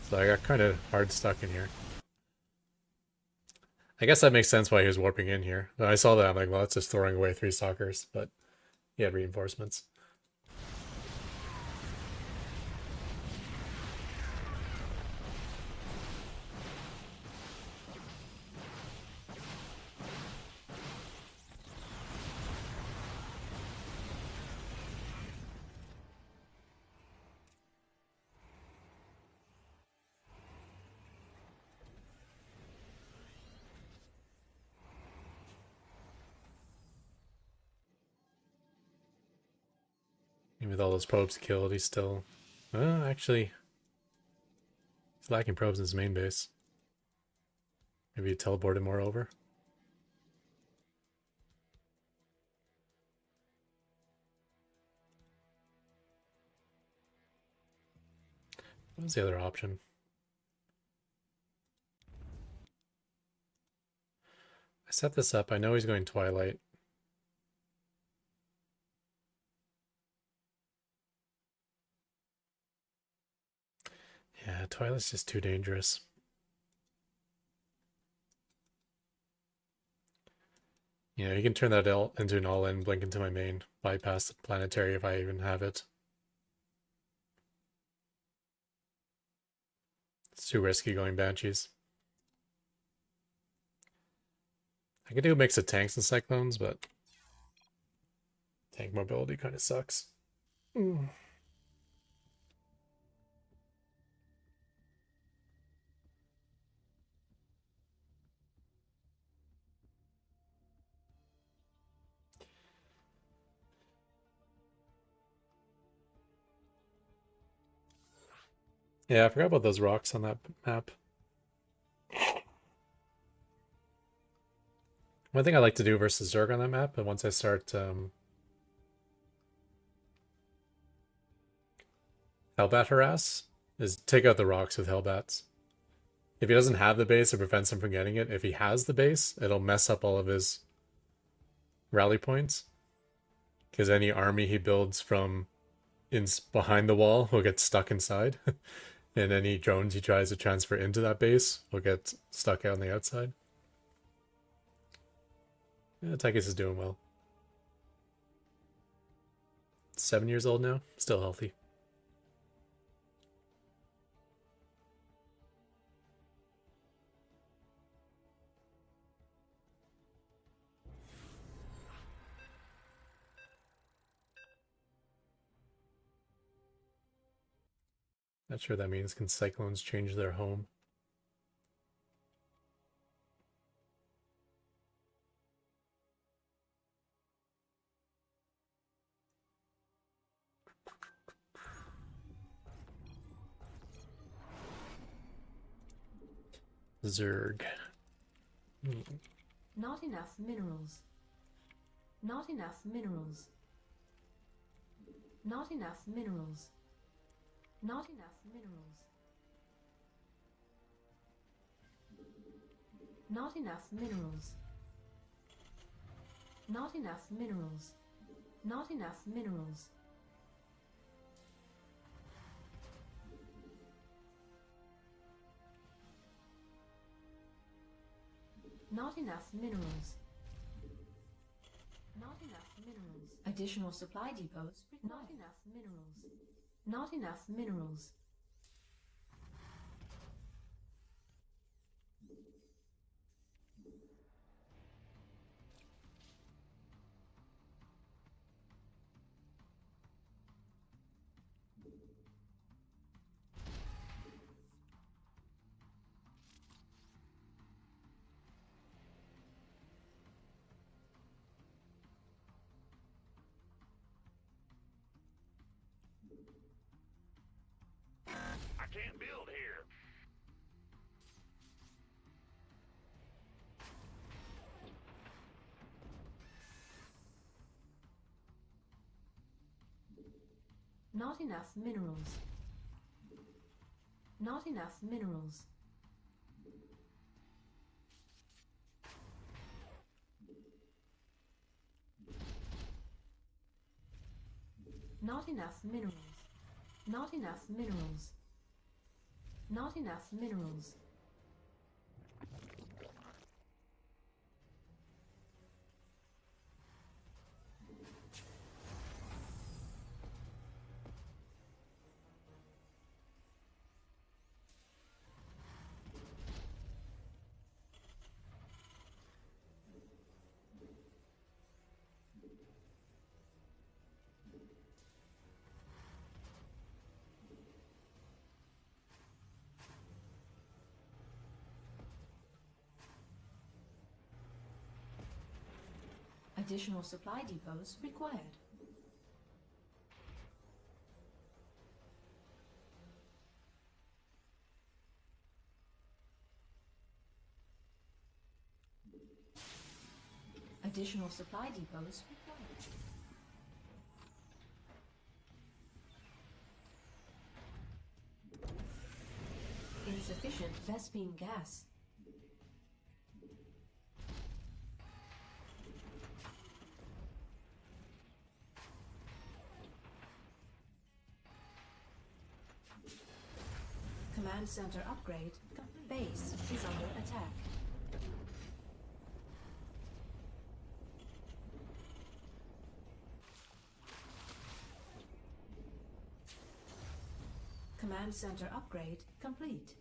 So I got kind of hard stuck in here. I guess that makes sense why he was warping in here. When I saw that, I'm like, well, that's just throwing away 3 stalkers, but he had reinforcements. Even with all those probes killed, he's still... actually... He's lacking probes in his main base. Maybe he teleported more over. What was the other option? I set this up. I know he's going Twilight. Yeah, Twilight's just too dangerous. You know, you can turn that into an all-in, blink into my main, bypass the planetary if I even have it. It's too risky going Banshees. I could do a mix of tanks and cyclones, but tank mobility kind of sucks. Yeah, I forgot about those rocks on that map. One thing I like to do versus Zerg on that map, but once I start Hellbat harass, is take out the rocks with Hellbats. If he doesn't have the base, it prevents him from getting it. If he has the base, it'll mess up all of his rally points. Because any army he builds from behind the wall will get stuck inside. And any drones he tries to transfer into that base will get stuck out on the outside. Yeah, Tychus is doing well. 7 years old now, still healthy. Not sure that means. Can cyclones change their home? Zerg. Not enough minerals. Not enough minerals. Not enough minerals. Not enough minerals. Not enough minerals. Not enough minerals. Not enough minerals. Not enough minerals. Not enough minerals. Additional supply depots. Not enough minerals. Not enough minerals. I can't build here. Not enough minerals. Not enough minerals. Not enough minerals. Not enough minerals. Not enough minerals. Additional supply depots required. Additional supply depots required. Insufficient Vespine gas. Command center upgrade. Base is under attack. Command center upgrade complete.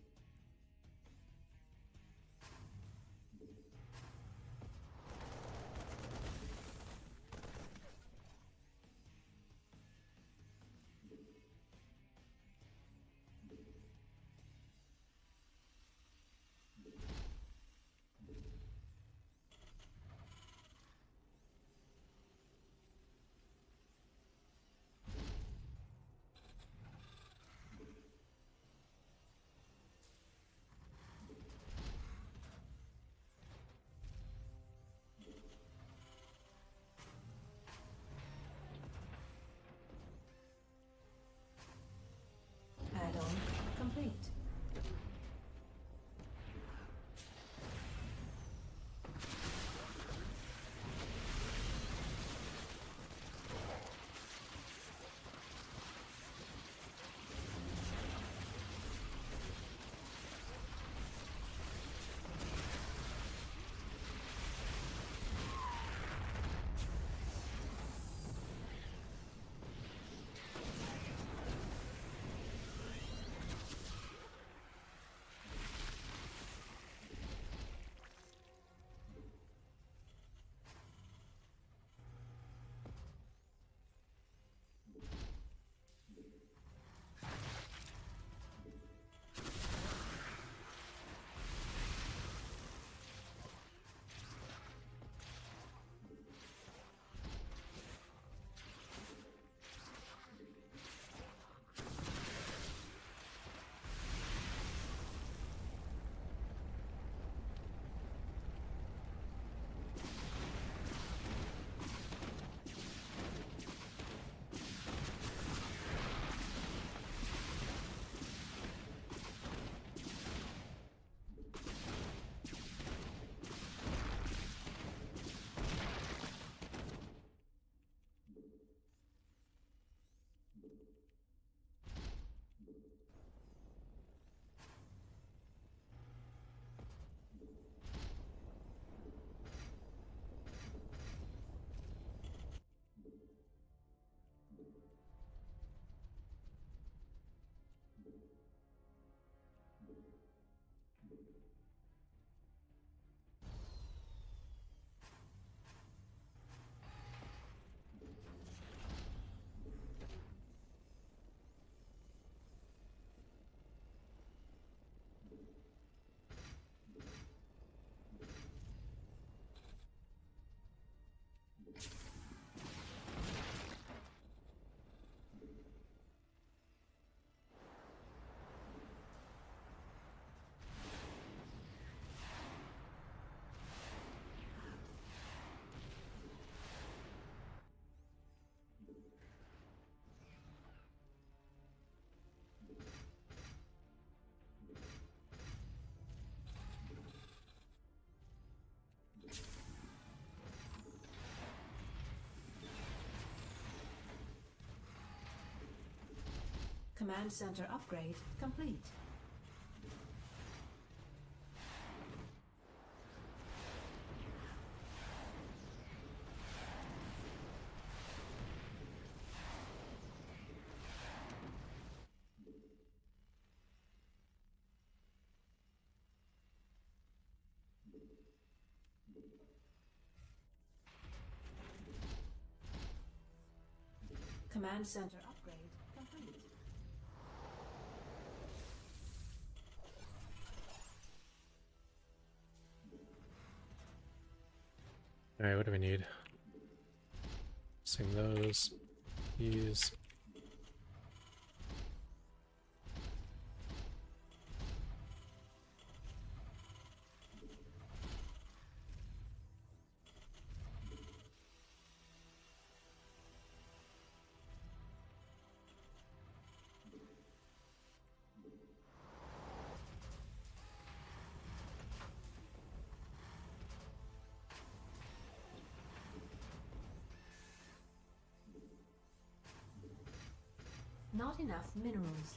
Command center upgrade complete. Command center upgrade complete. Alright, what do we need? Sing those. These. Not enough minerals.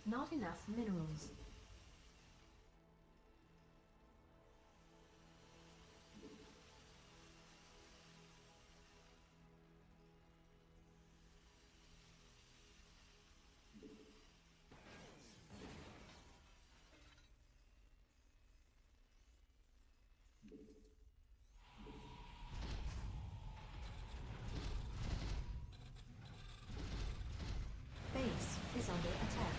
Not enough minerals. Base is under attack.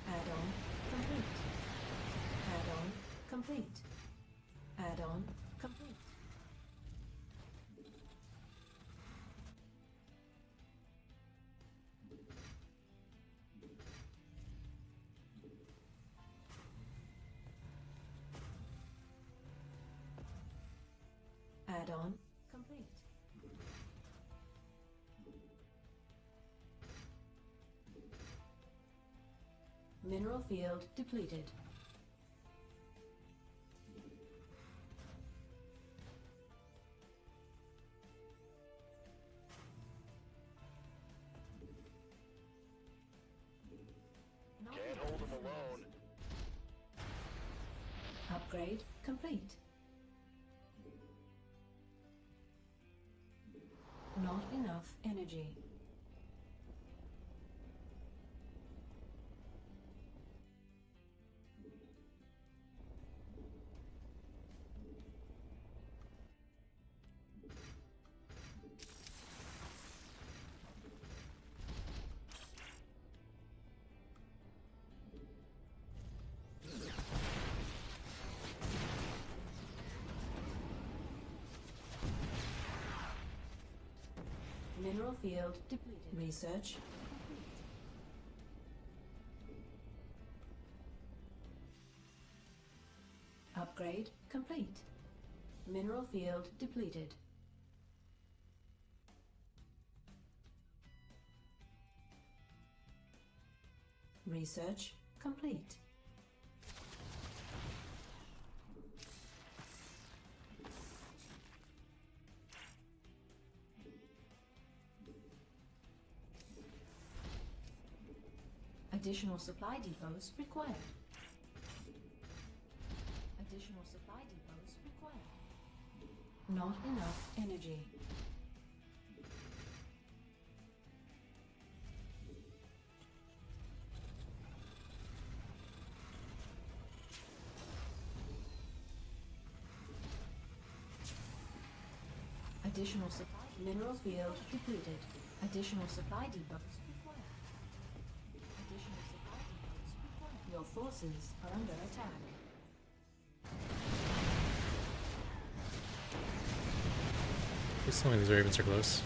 Add-on complete. Add-on complete. Add-on complete. Add-on complete. Mineral field depleted. Not Can't enough hold them minerals. alone. Upgrade complete. Not enough energy. Mineral field depleted. Research complete. Upgrade complete. Mineral field depleted. Research complete. Additional supply depots required. Additional supply depots required. Not enough energy. Additional supply. Mineral field depleted. Additional supply depots required. Additional supply depots required. Your forces are under attack. Please tell me these ravens are close.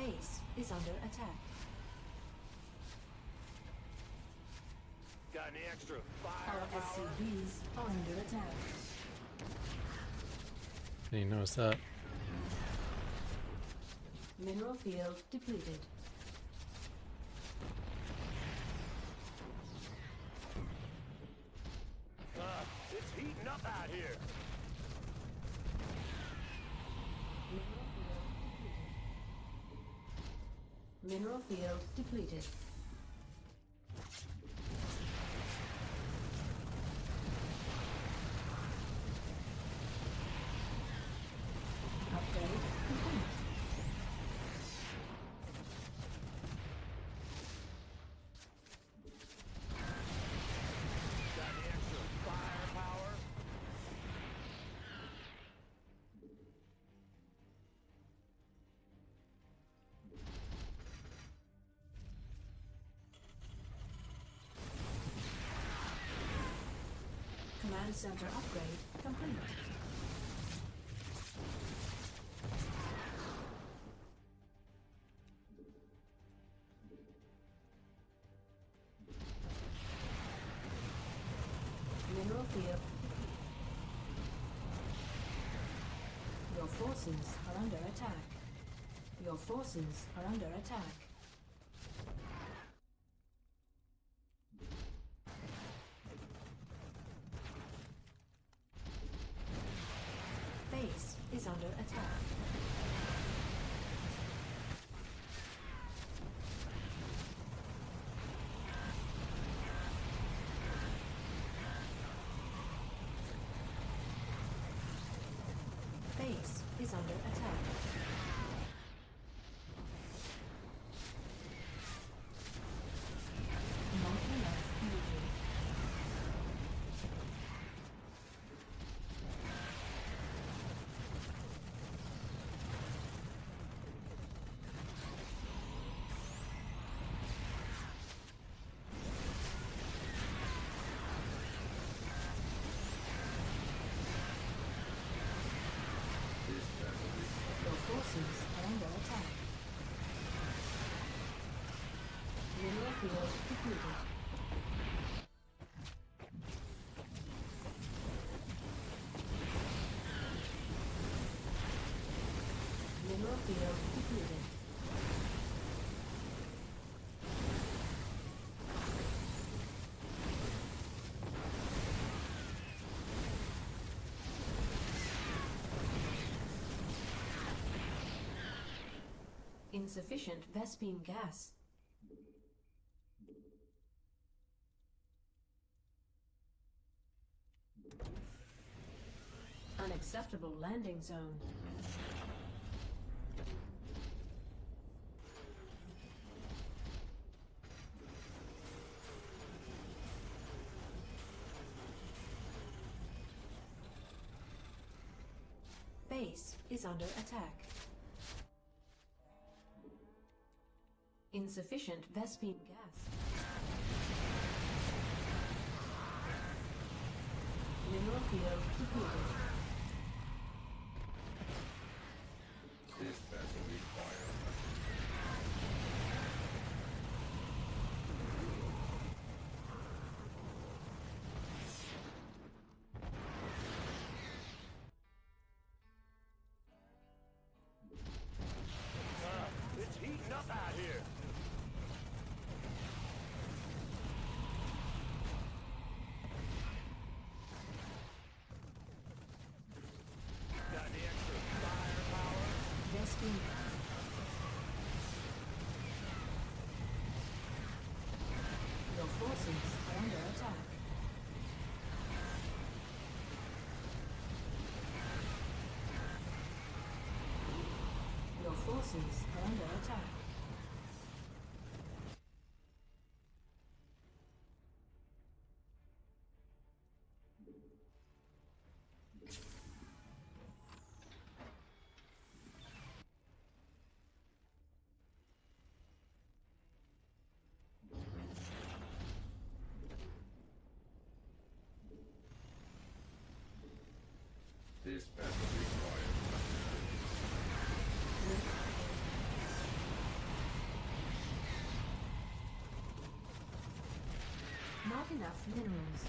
Base is under attack. Got any extra Our firepower? SCVs are under attack. Didn't notice that. Mineral field depleted. It's heating up out here. Mineral field depleted. Upgrade complete. Got any extra firepower? Command center upgrade complete. Mineral field. Your forces are under attack. Your forces are under attack. Base is under attack. Base is under attack. Not enough energy. Your forces are under attack. Mineral field depleted. Mineral field depleted. Insufficient Vespine gas. Unacceptable landing zone. Base is under attack. Insufficient Vespine gas. Mineral field depleted. This vessel requires It's heating up out here. Got any extra firepower? Vespine gas. Your forces are under attack. Your forces are under attack. this vessel requires enough minerals.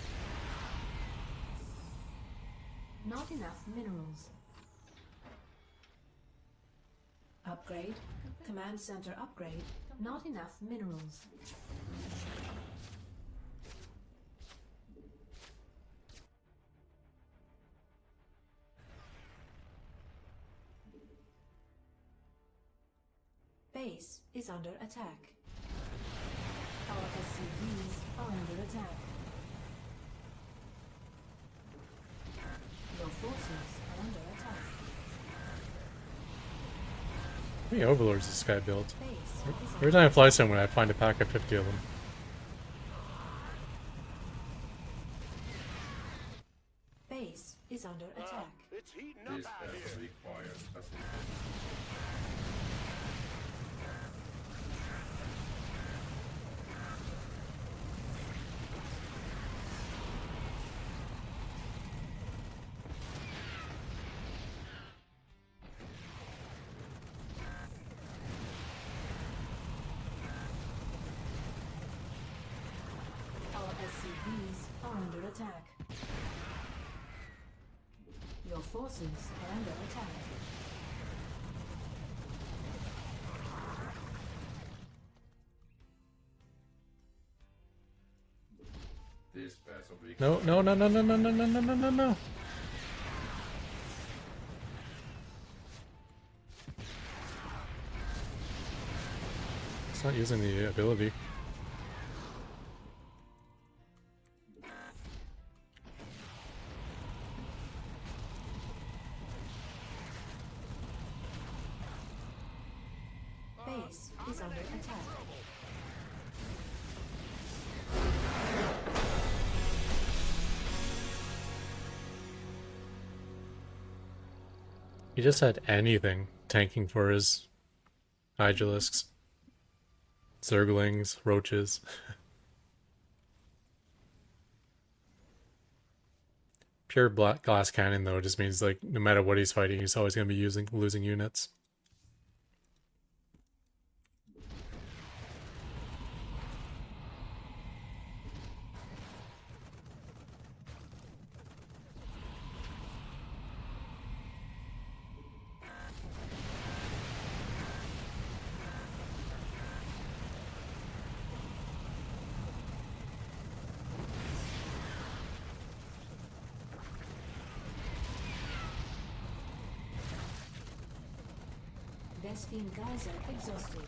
Not enough minerals. Upgrade. Command center upgrade. Not enough minerals. Base is under attack. Our SCVs are under attack. Your forces are under attack. How many overlords does this guy build? Base is Every time I fly somewhere, I find a pack of 50 of them. Base is under attack. It's heating up This out battle here. requires assistance. Our SCVs are under attack. Your forces are under attack. This battle No, requires no, no, no, no, no, no, no, no, no, no, no. It's not using the ability. Base is under attack. He just had anything tanking for his Hydralisks, Zerglings, Roaches. Pure black glass cannon though just means like no matter what he's fighting, he's always going to be losing units. Vespine Geyser exhausted.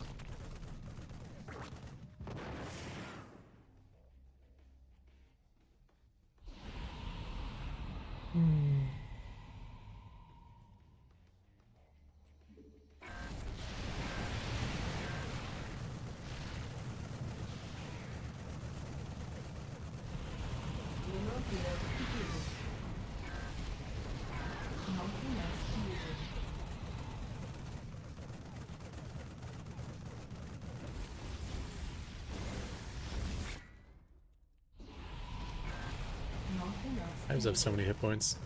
Mineral field completed. Not enough fusion. Not enough. I just have so many hit points.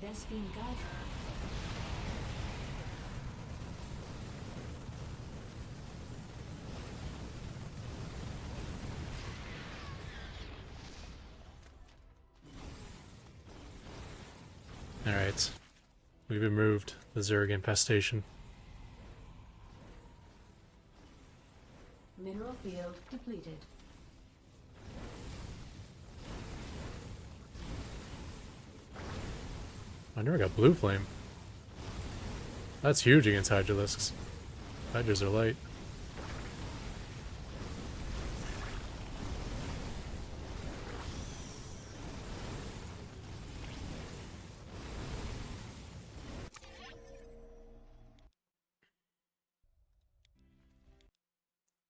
Vespine Geyser. Alright. We've removed the Zerg infestation. Mineral field depleted. I never got Blue Flame. That's huge against Hydralisks. Hydras are light.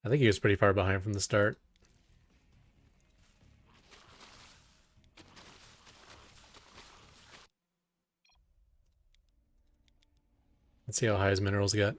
I think he was pretty far behind from the start. Let's see how high his minerals get.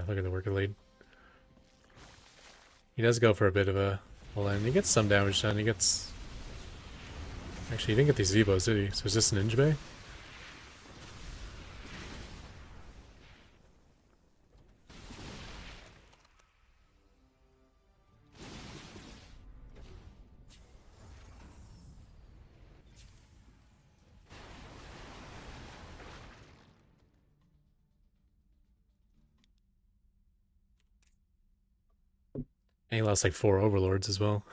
look at the worker lead. He does go for a bit of a... Well, and he gets some damage done. He gets... Actually, he didn't get these Zebos, did he? So is this an Ninja Bay? And he lost like 4 overlords as well.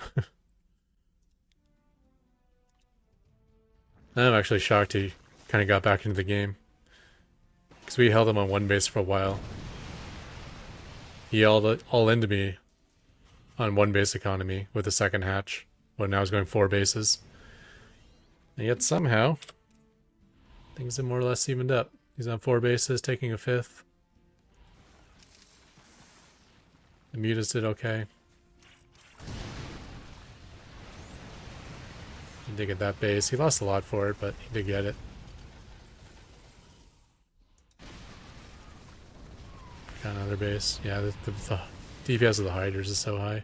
I'm actually shocked he kind of got back into the game. Because we held him on 1 base for a while. He all into me on 1 base economy with the second hatch. But now he's going 4 bases. And yet somehow, things have more or less evened up. He's on 4 bases, taking a 5th. The Mutas did okay. He did get that base. He lost a lot for it, but he did get it. Got another base. Yeah, the DPS of the Hydras is so high.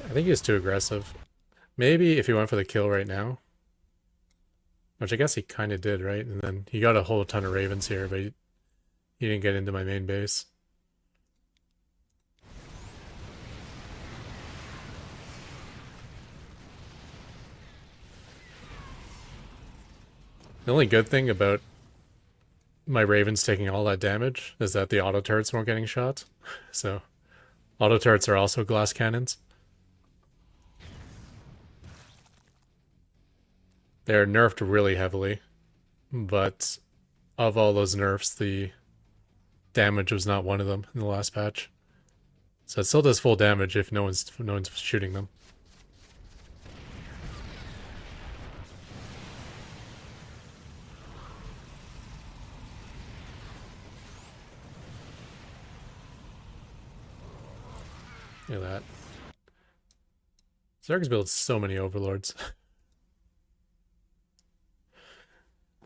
I think he was too aggressive. Maybe if he went for the kill right now. Which I guess he kind of did, right? And then he got a whole ton of Ravens here, but he didn't get into my main base. The only good thing about my Ravens taking all that damage is that the auto turrets weren't getting shot. So, auto turrets are also glass cannons. They're nerfed really heavily, but of all those nerfs, the damage was not one of them in the last patch. So it still does full damage if no one's shooting them. Look at that. Zerg's builds so many overlords.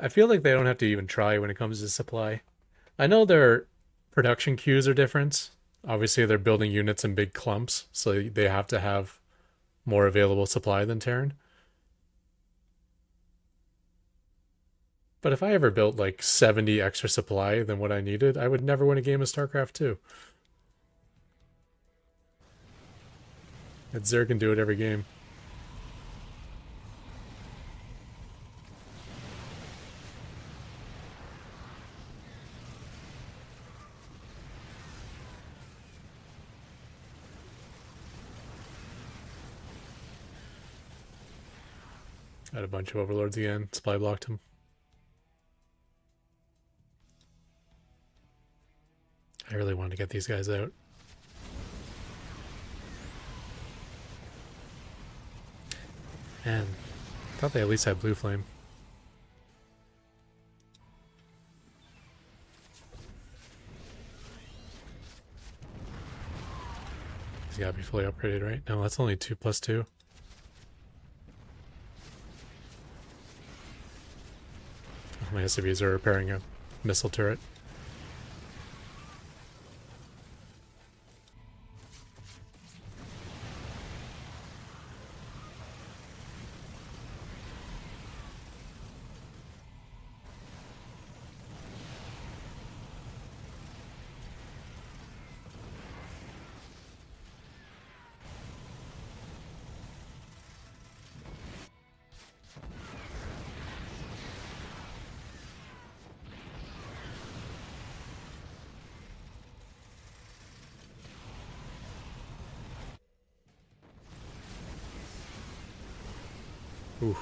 I feel like they don't have to even try when it comes to supply. I know their production queues are different. Obviously, they're building units in big clumps, so they have to have more available supply than Terran. But if I ever built like 70 extra supply than what I needed, I would never win a game of StarCraft 2. That Zerg can do it every game. Had a bunch of overlords again. Supply blocked him. I really wanted to get these guys out. Man, I thought they at least had blue flame. He's gotta be fully upgraded, right? No, that's only 2+2. My SCVs are repairing a missile turret. Ooh.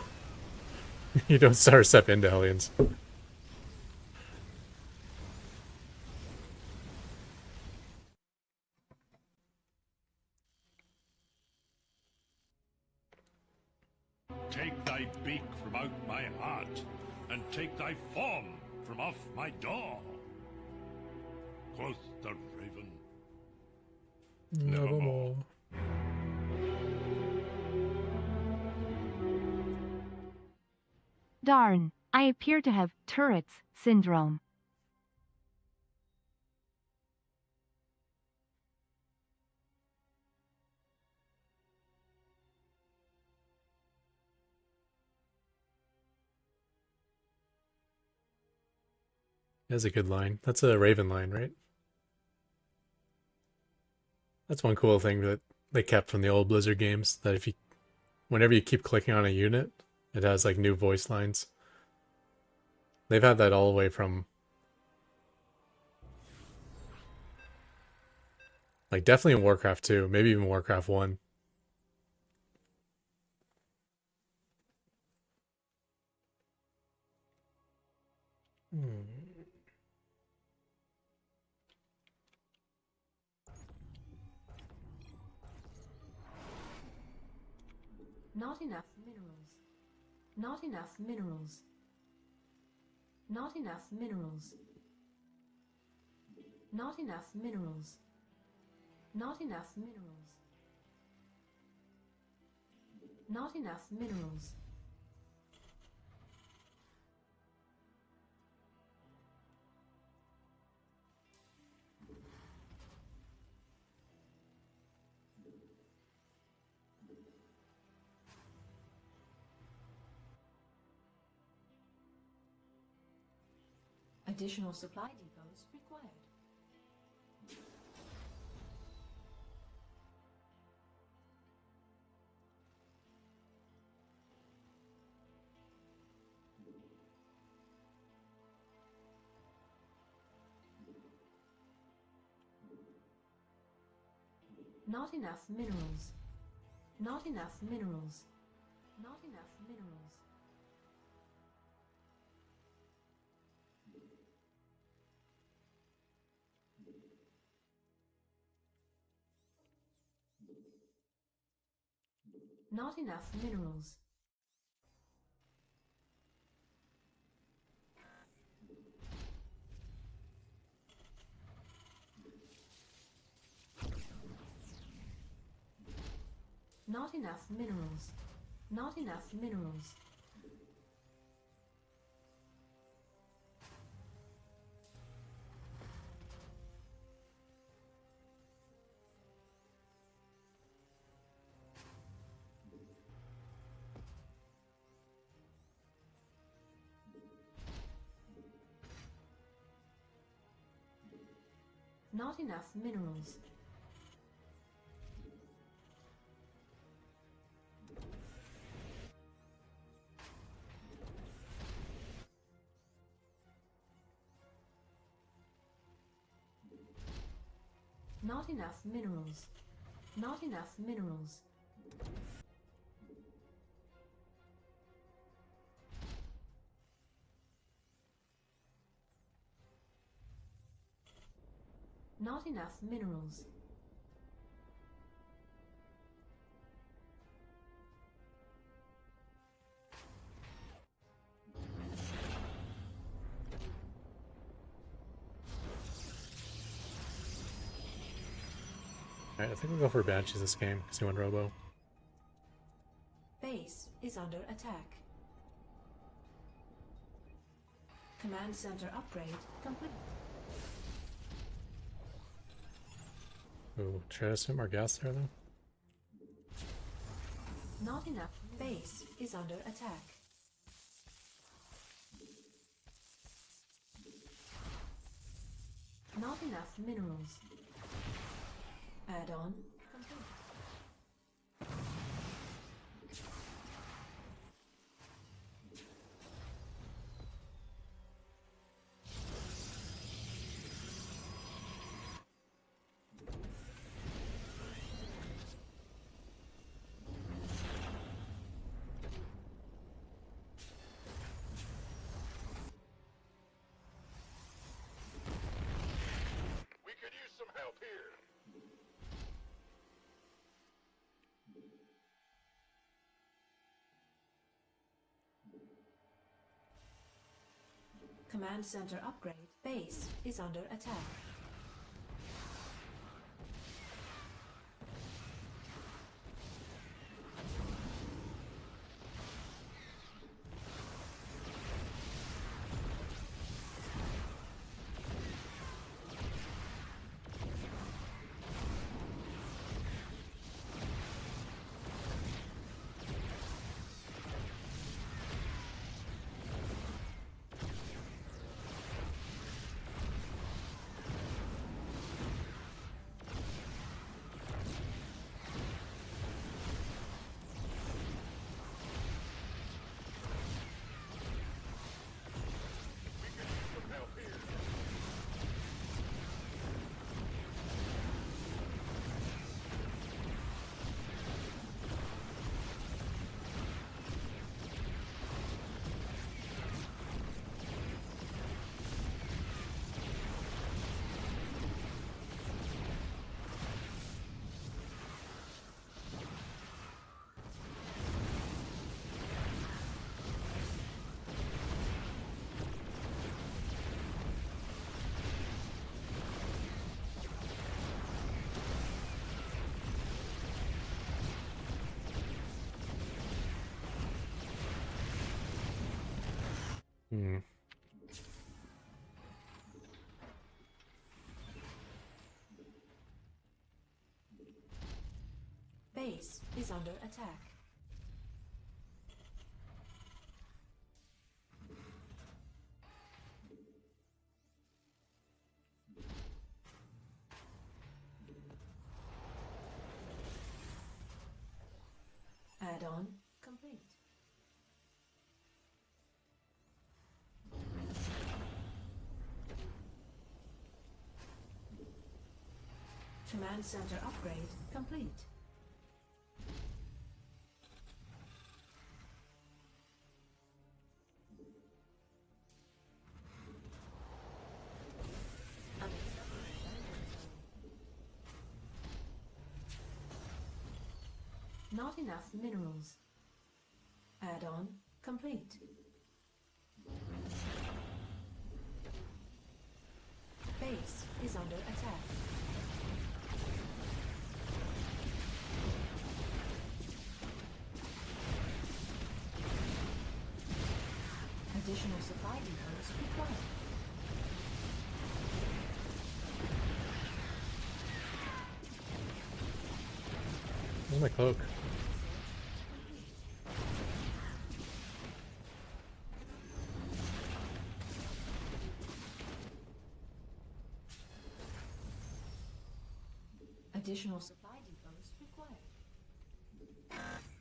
You don't start step into Hellions. Take thy beak from out my heart, and take thy form from off my door. Quoth the raven. Nevermore. Darn, I appear to have Tourette's syndrome. That's a good line. That's a Raven line, right? That's one cool thing that they kept from the old Blizzard games. That if you, whenever you keep clicking on a unit, it has like new voice lines. They've had that all the way from like definitely in Warcraft 2, maybe even Warcraft 1. Not enough minerals. Not enough minerals. Not enough minerals. Not enough minerals. Not enough minerals. Not enough minerals. Additional supply depots required. Not enough minerals. Not enough minerals. Not enough minerals. Not enough minerals. Not enough minerals. Not enough minerals. Not enough minerals. Not enough minerals. Not enough minerals. Not enough minerals. Alright, I think we'll go for Banshees this game because he went Robo. Base is under attack. Command center upgrade complete. Ooh, try to spit more gas there though. Not enough. Base is under attack. Not enough minerals. Add-on complete. We could use some help here. Command center upgrade. Base is under attack. Base is under attack. Add-on complete. Command center upgrade complete. Not enough minerals. Add-on complete. Base is under attack. Additional supply depots required. Where's my cloak? Additional supply depots required.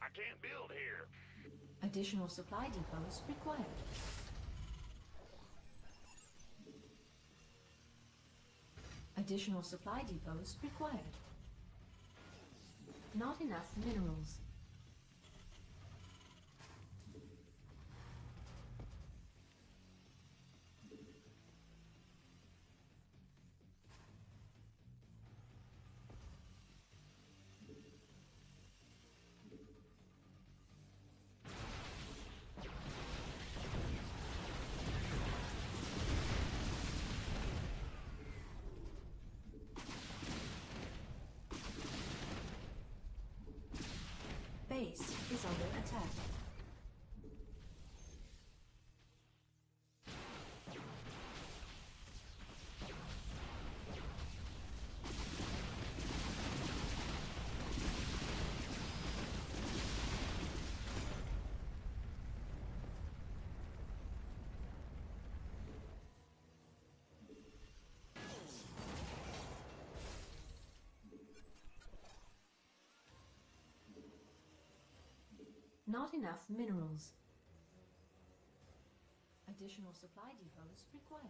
I can't build here. Additional supply depots required. Additional supply depots required. Not enough minerals. Base is under attack. Not enough minerals. Additional supply depots required.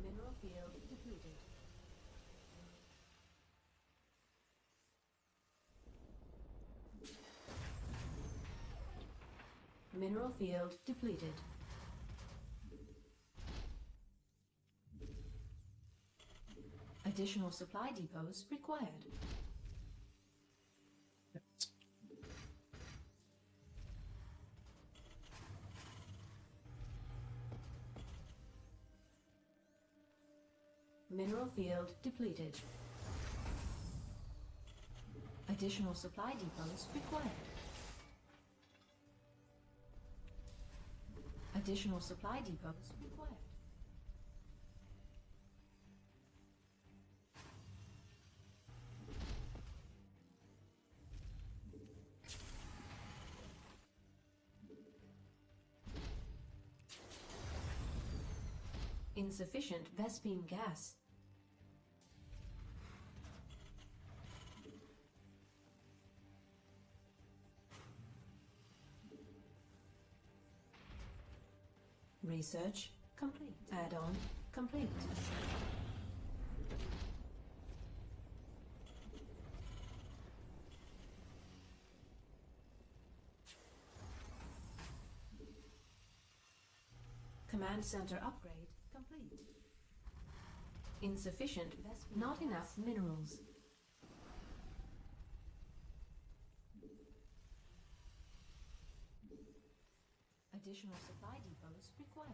Mineral field depleted. Mineral field depleted. Additional supply depots required. Mineral field depleted. Additional supply depots required. Additional supply depots required. Insufficient Vespine gas. Research complete. Add-on complete. Command center upgrade complete. Insufficient not enough minerals. Additional supply depots required.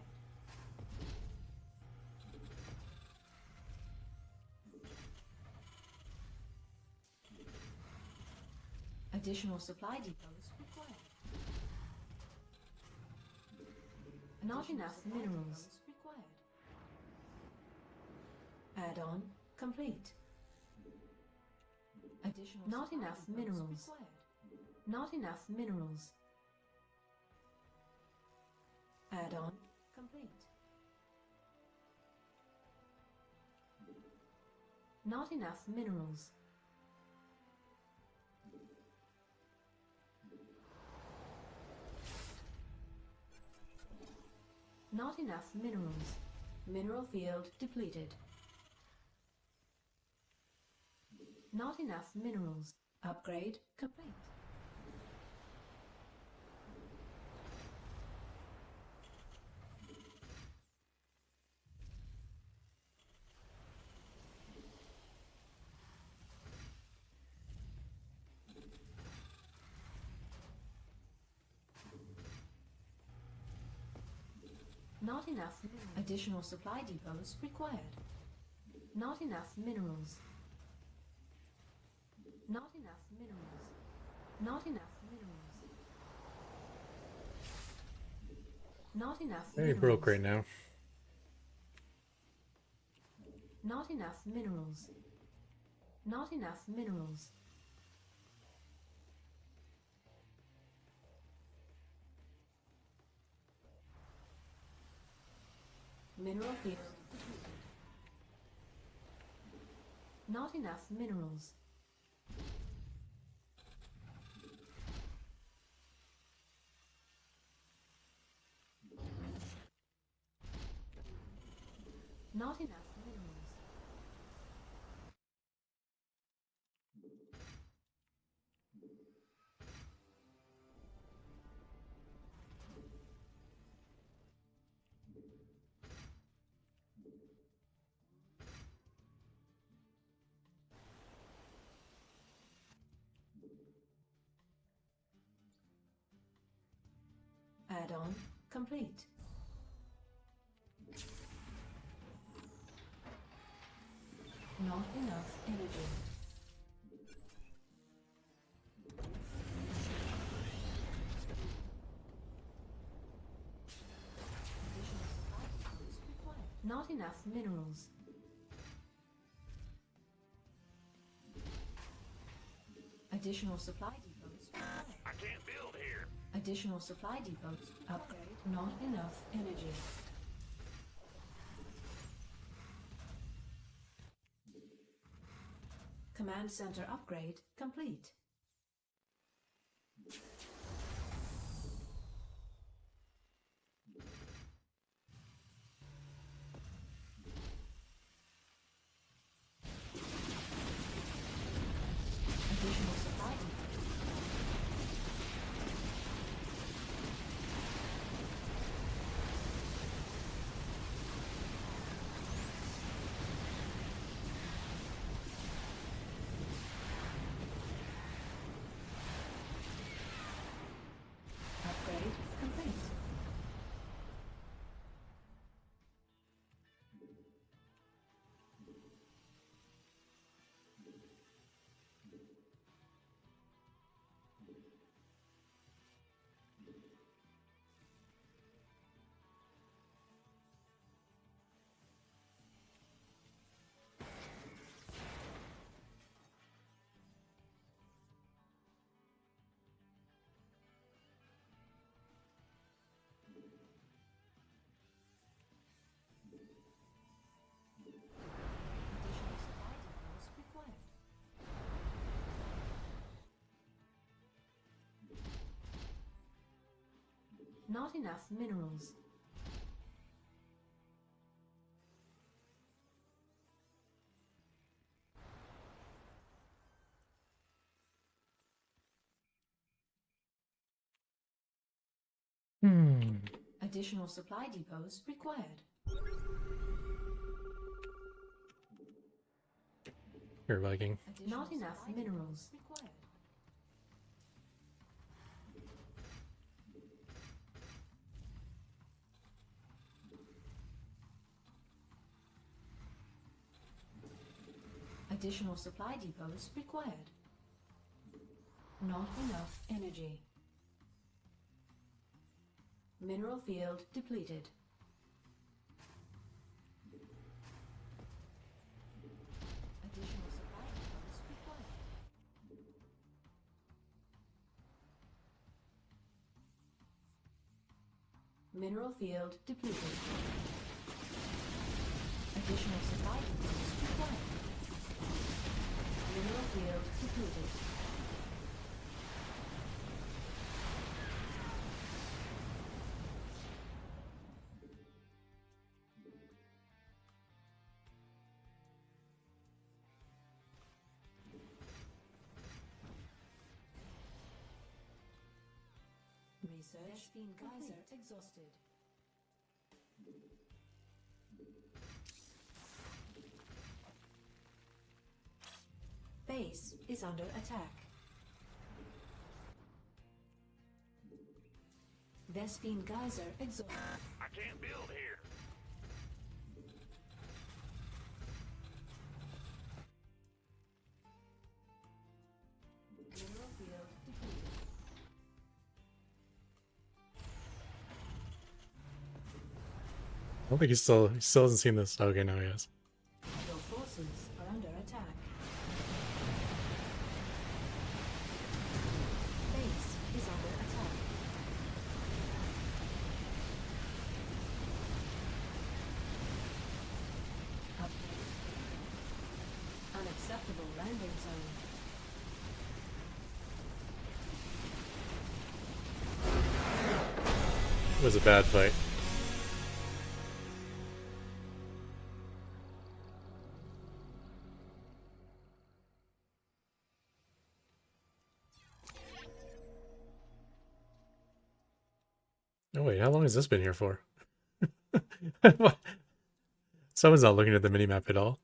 Additional supply depots required. Not enough minerals required. Add-on complete. Additional not enough minerals required. Not enough minerals. Add-on complete. Not enough minerals. Not enough minerals. Mineral field depleted. Not enough minerals. Upgrade complete. Not enough additional supply depots required. Not enough minerals. Not enough minerals. Not enough minerals. Not enough Very minerals. broke right now. Not enough minerals. Not enough minerals. Mineral field depleted. Not enough minerals. Not enough minerals. Add-on complete. Not enough energy. Additional supply depots required. Not enough minerals. Additional supply depots required. I can't build here. Additional supply depots upgrade. Not enough energy. Command center upgrade complete. Additional supply depots. Upgrade complete. Additional supply depots required. Not enough minerals. Additional supply depots required. Here, Viking. Not enough minerals required. Additional supply depots required. Not enough energy. Mineral field depleted. Additional supply depots required. Mineral field depleted. Additional supply depots required. Mineral field depleted. Research geyser exhausted. Base is under attack. Vespine geyser exhausted. I can't build here. Mineral field depleted. I don't think he still hasn't seen this. Okay, now he has. Your forces are under attack. Base is under attack. Update. Unacceptable landing zone. It was a bad fight. Oh wait, how long has this been here for? Someone's not looking at the minimap at all.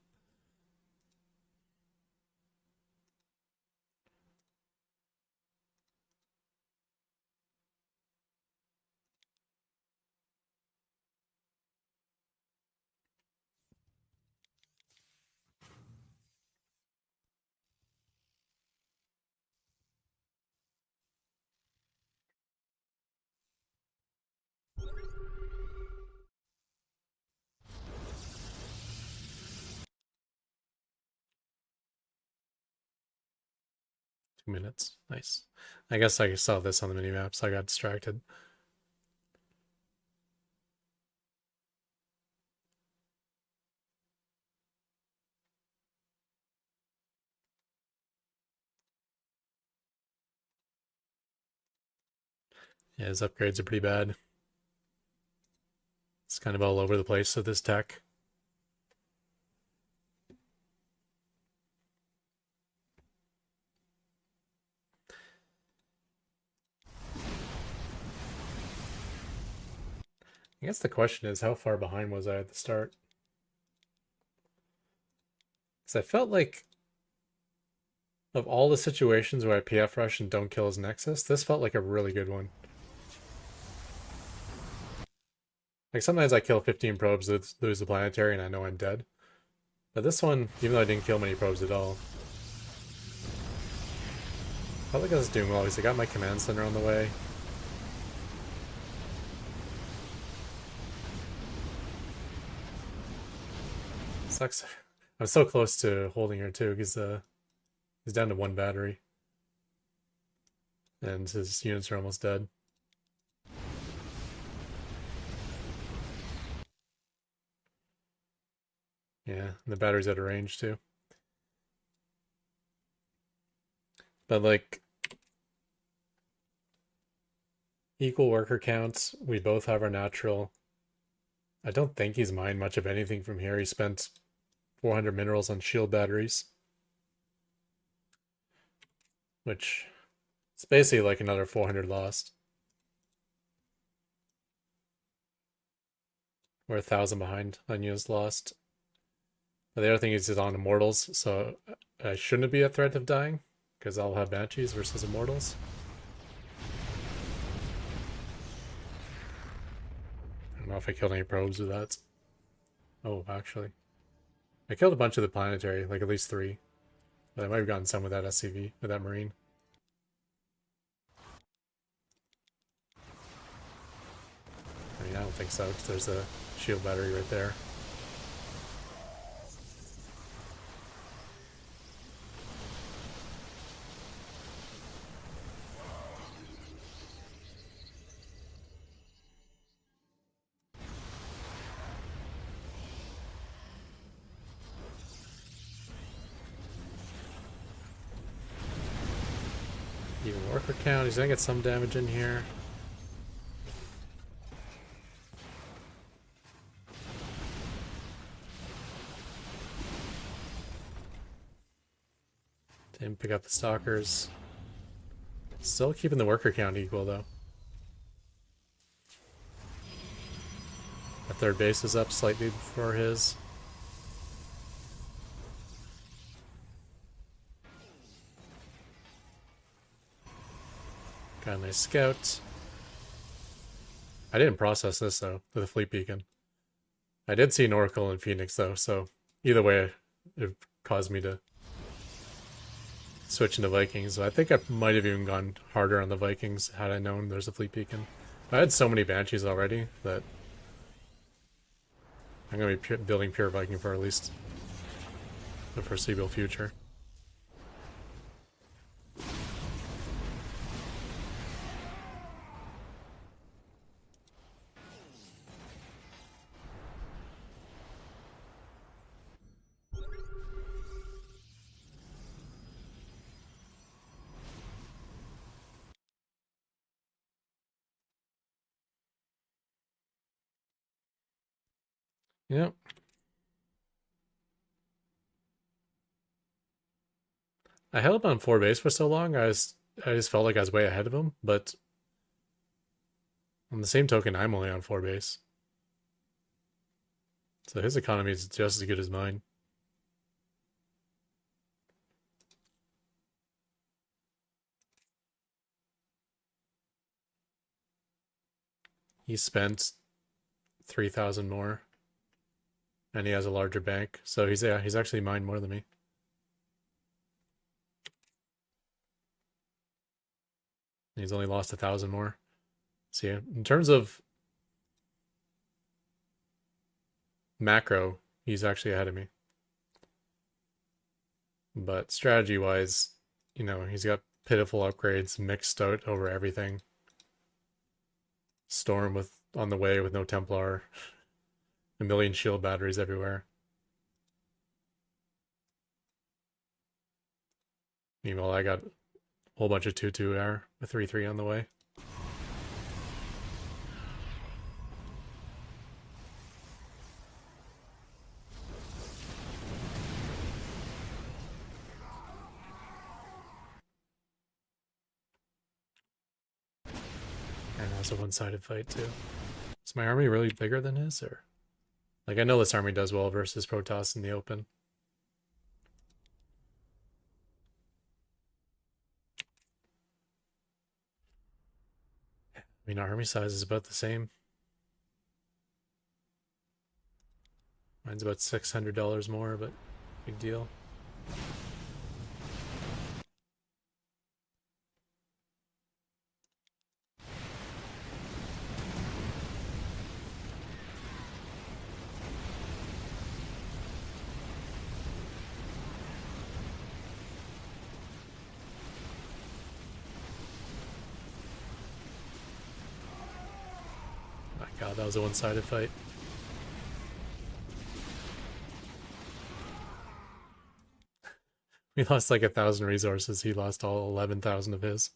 Minutes. Nice. I guess I saw this on the minimap, so I got distracted. Yeah, his upgrades are pretty bad. It's kind of all over the place with this tech. I guess the question is, how far behind was I at the start? Because I felt like of all the situations where I PF rush and don't kill his Nexus, this felt like a really good one. Like sometimes I kill 15 probes, lose the planetary, and I know I'm dead. But this one, even though I didn't kill many probes at all, felt like I was doing well because I got my command center on the way. Sucks. I'm so close to holding her too because he's down to 1 battery. And his units are almost dead. Yeah, and the battery's out of range too. But like, equal worker counts, we both have our natural. I don't think he's mined much of anything from here. He spent 400 minerals on shield batteries. Which is basically like another 400 lost. We're 1,000 behind on units lost. But the other thing is he's on Immortals, so I shouldn't be at threat of dying, because I'll have Banshees versus Immortals. I don't know if I killed any probes with that. Oh, actually. I killed a bunch of the planetary, like at least 3. But I might have gotten some with that SCV, with that Marine. mean, I don't think so, 'cause there's a shield battery right there. Even worker count, he's gonna get some damage in here. Didn't pick up the stalkers. Still keeping the worker count equal though. Our third base is up slightly before his. Got a nice scout. I didn't process this though, with the fleet beacon. I did see an Oracle in Phoenix though, so either way it caused me to switch into Vikings. I think I might have even gone harder on the Vikings had I known there's a fleet beacon. I had so many Banshees already that I'm going to be building pure Viking for at least the foreseeable future. Yep. I held up on 4 base for so long, I just felt like I was way ahead of him, but on the same token, I'm only on 4 base. So his economy is just as good as mine. He spent 3,000 more. And he has a larger bank, so he's actually mined more than me. He's only lost 1,000 more. See, in terms of macro, he's actually ahead of me. But strategy-wise, you know, he's got pitiful upgrades mixed out over everything. Storm with on the way with no Templar. A million shield batteries everywhere. Meanwhile, I got a whole bunch of 2-2 air with 3-3 on the way. And that was a one-sided fight too. Is my army really bigger than his, or? Like, I know this army does well versus Protoss in the open. I mean, our army size is about the same. Mine's about $600 more, but big deal. My god, that was a one-sided fight. We lost like 1,000 resources. He lost all 11,000 of his.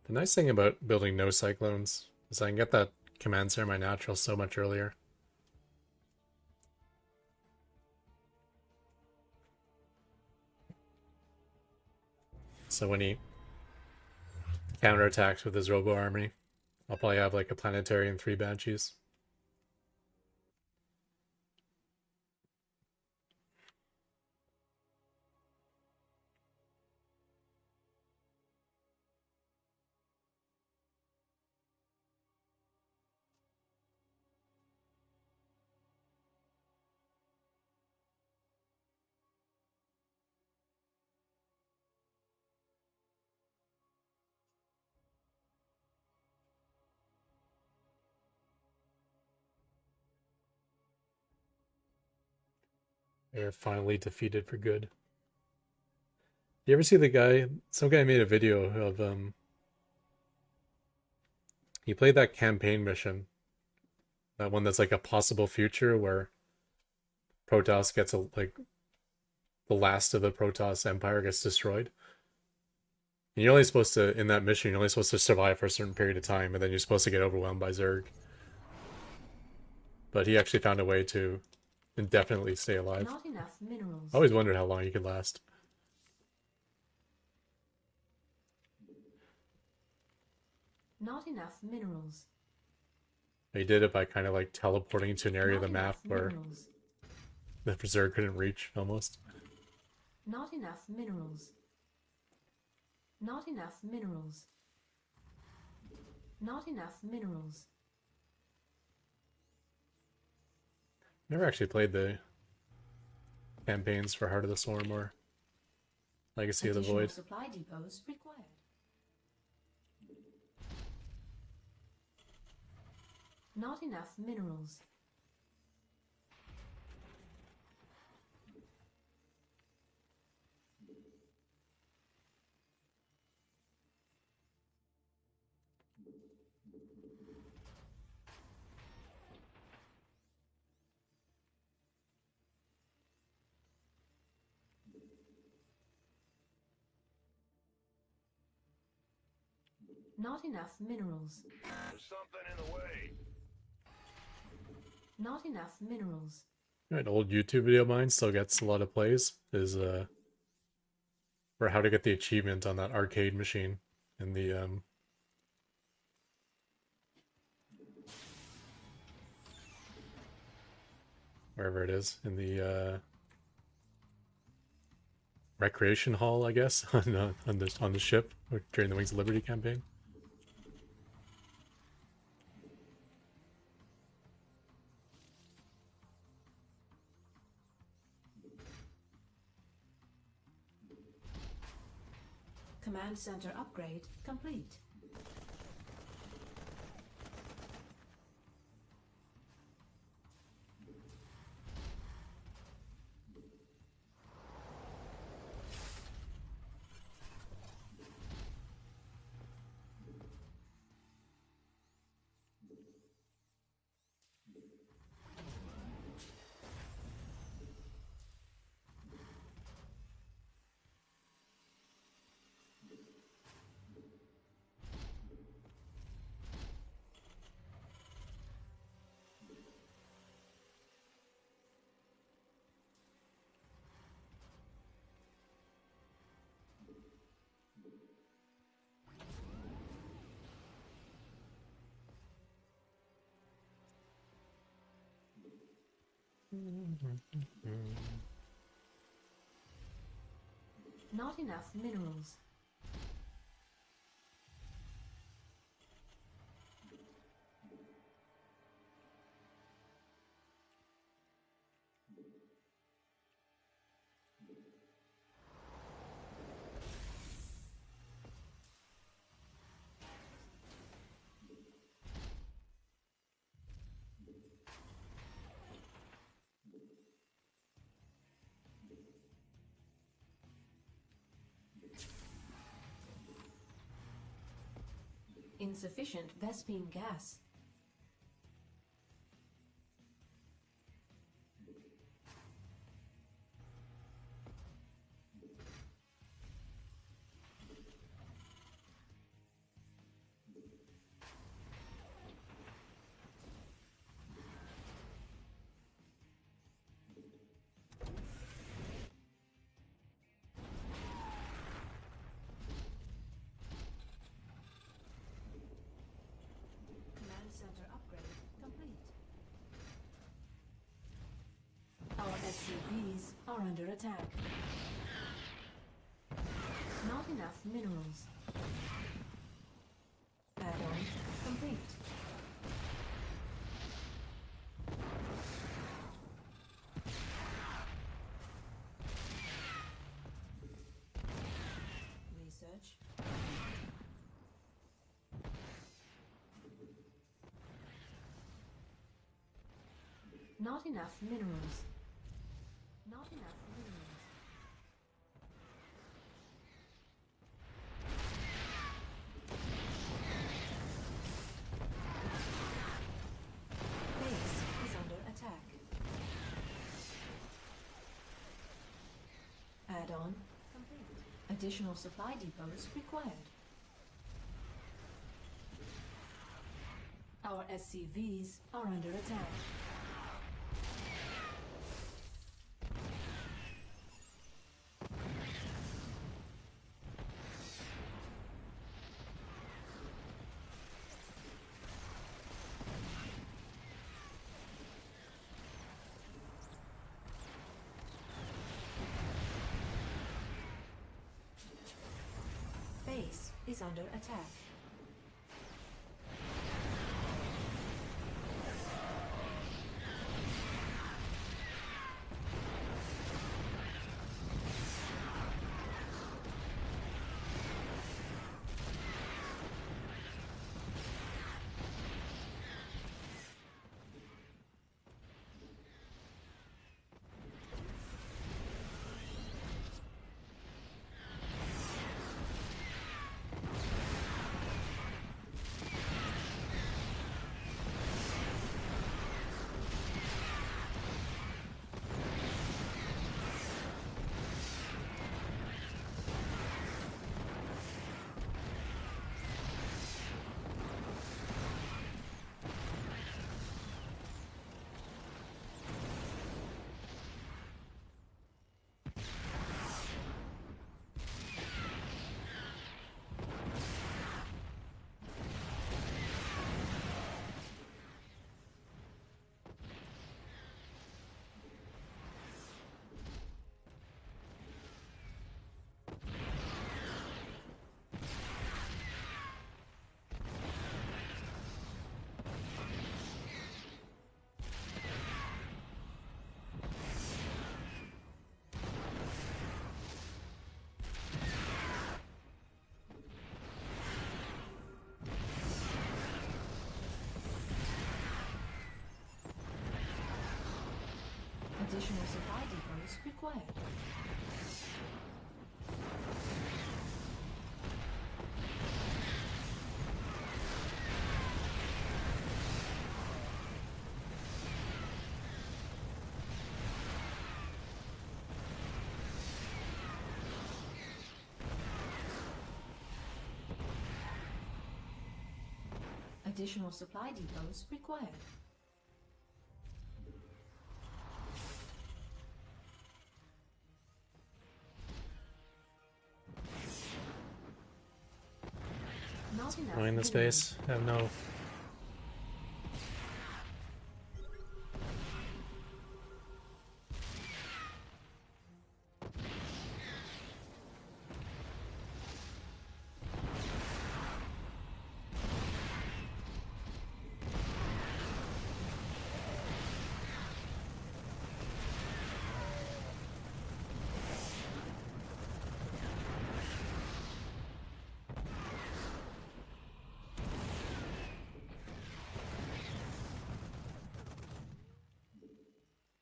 The nice thing about building no cyclones is I can get that command center my natural so much earlier. So when he counterattacks with his Robo Army, I'll probably have like a Planetary and 3 Banshees. They're finally defeated for good. You ever see the guy? Some guy made a video of he played that campaign mission. That one that's like a possible future where Protoss gets like the last of the Protoss Empire gets destroyed. And you're only supposed to, in that mission, you're only supposed to survive for a certain period of time, and then you're supposed to get overwhelmed by Zerg. But he actually found a way to indefinitely stay alive. Not enough minerals. I always wondered how long you could last. Not enough minerals. He did it by kind of like teleporting to an area of Not the map enough where minerals. the Zerg couldn't reach, almost. Not enough minerals. Not enough minerals. Not enough minerals. Never actually played the campaigns for Heart of the Swarm or Legacy of the Additional Void. supply depots required. Not enough minerals. Not enough minerals. There's something in the way. Not enough minerals. An old YouTube video of mine still gets a lot of plays. Is for how to get the achievement on that arcade machine in the wherever it is in the recreation hall, I guess, on the ship during the Wings of Liberty campaign. Command center upgrade complete. Not enough minerals. Insufficient Vespine gas. under attack. Not enough minerals. Add-on complete. Research. Not enough minerals. Not enough minerals. Base is under attack. Add-on complete. Additional supply depots required. Our SCVs are under attack. Base is under attack. Additional supply depots required. Additional supply depots required. Not enough Knowing the minerals. space, have no.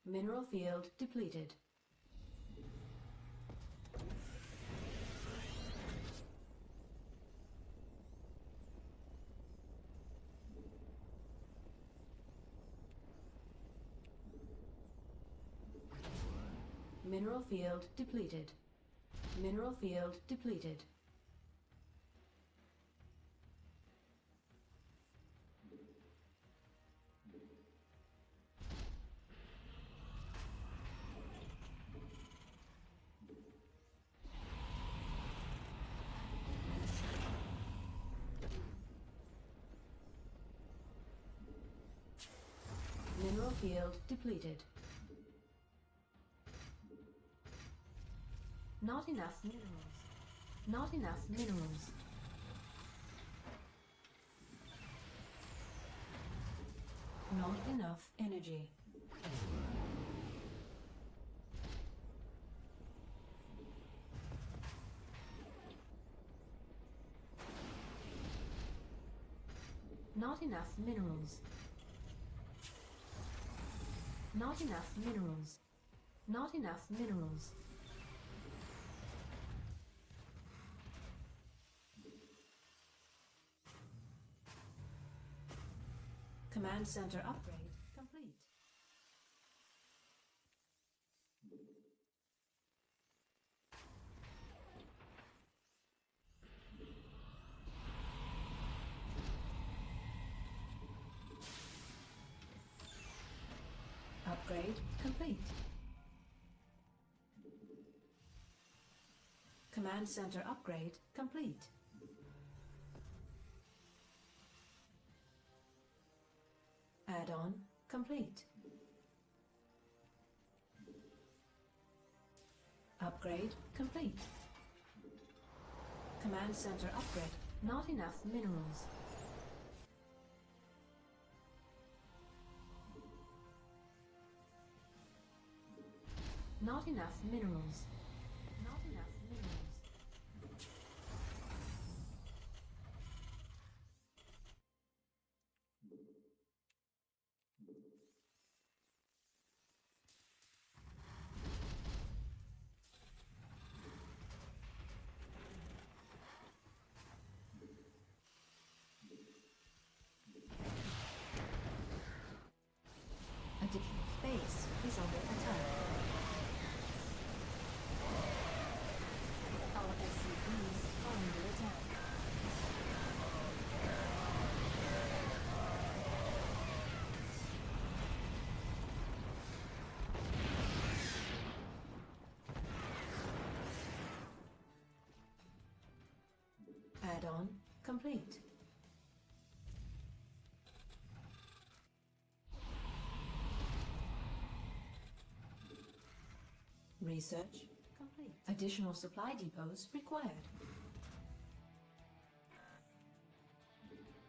Mineral field depleted. Mineral field depleted. Mineral field depleted. Mineral field depleted. Not enough minerals. Not enough minerals. Not enough energy. Not enough minerals. Not enough minerals. Not enough minerals. Command center upgrade complete. Upgrade complete. Command center upgrade complete. Add-on complete. Upgrade complete. Command center upgrade. Not enough minerals. Not enough minerals. Not enough minerals. Additional space is under attack. Our SCVs are under attack. Add-on complete. Research complete. Additional supply depots required.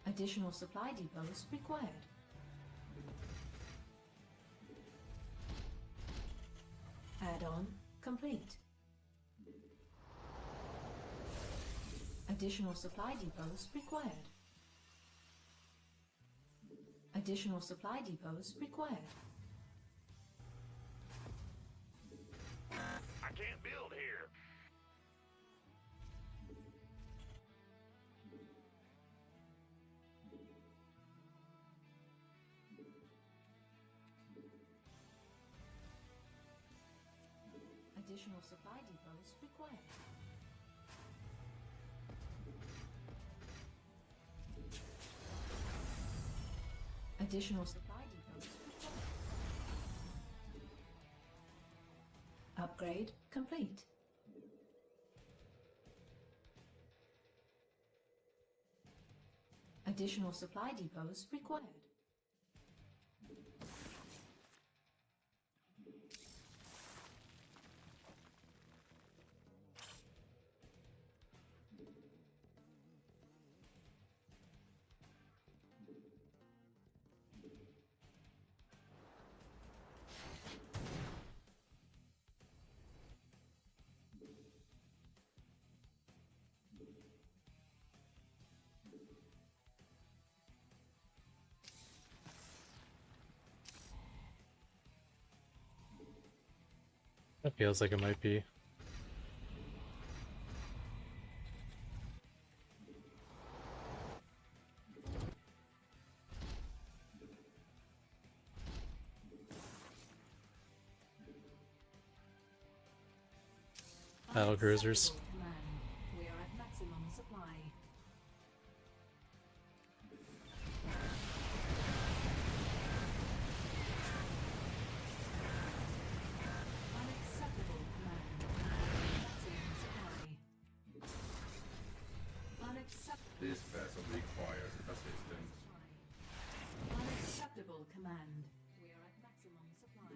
Additional supply depots required. Add-on complete. Additional supply depots required. Additional supply depots required. I can't build here. Additional supply depots required. Additional supply depots required. Upgrade complete. Additional supply depots required. That feels like it might be. Battle cruisers. Command. We are at maximum supply. Unacceptable command. Maximum supply. Unacceptable. This vessel requires assistance. Unacceptable command. We are at maximum supply.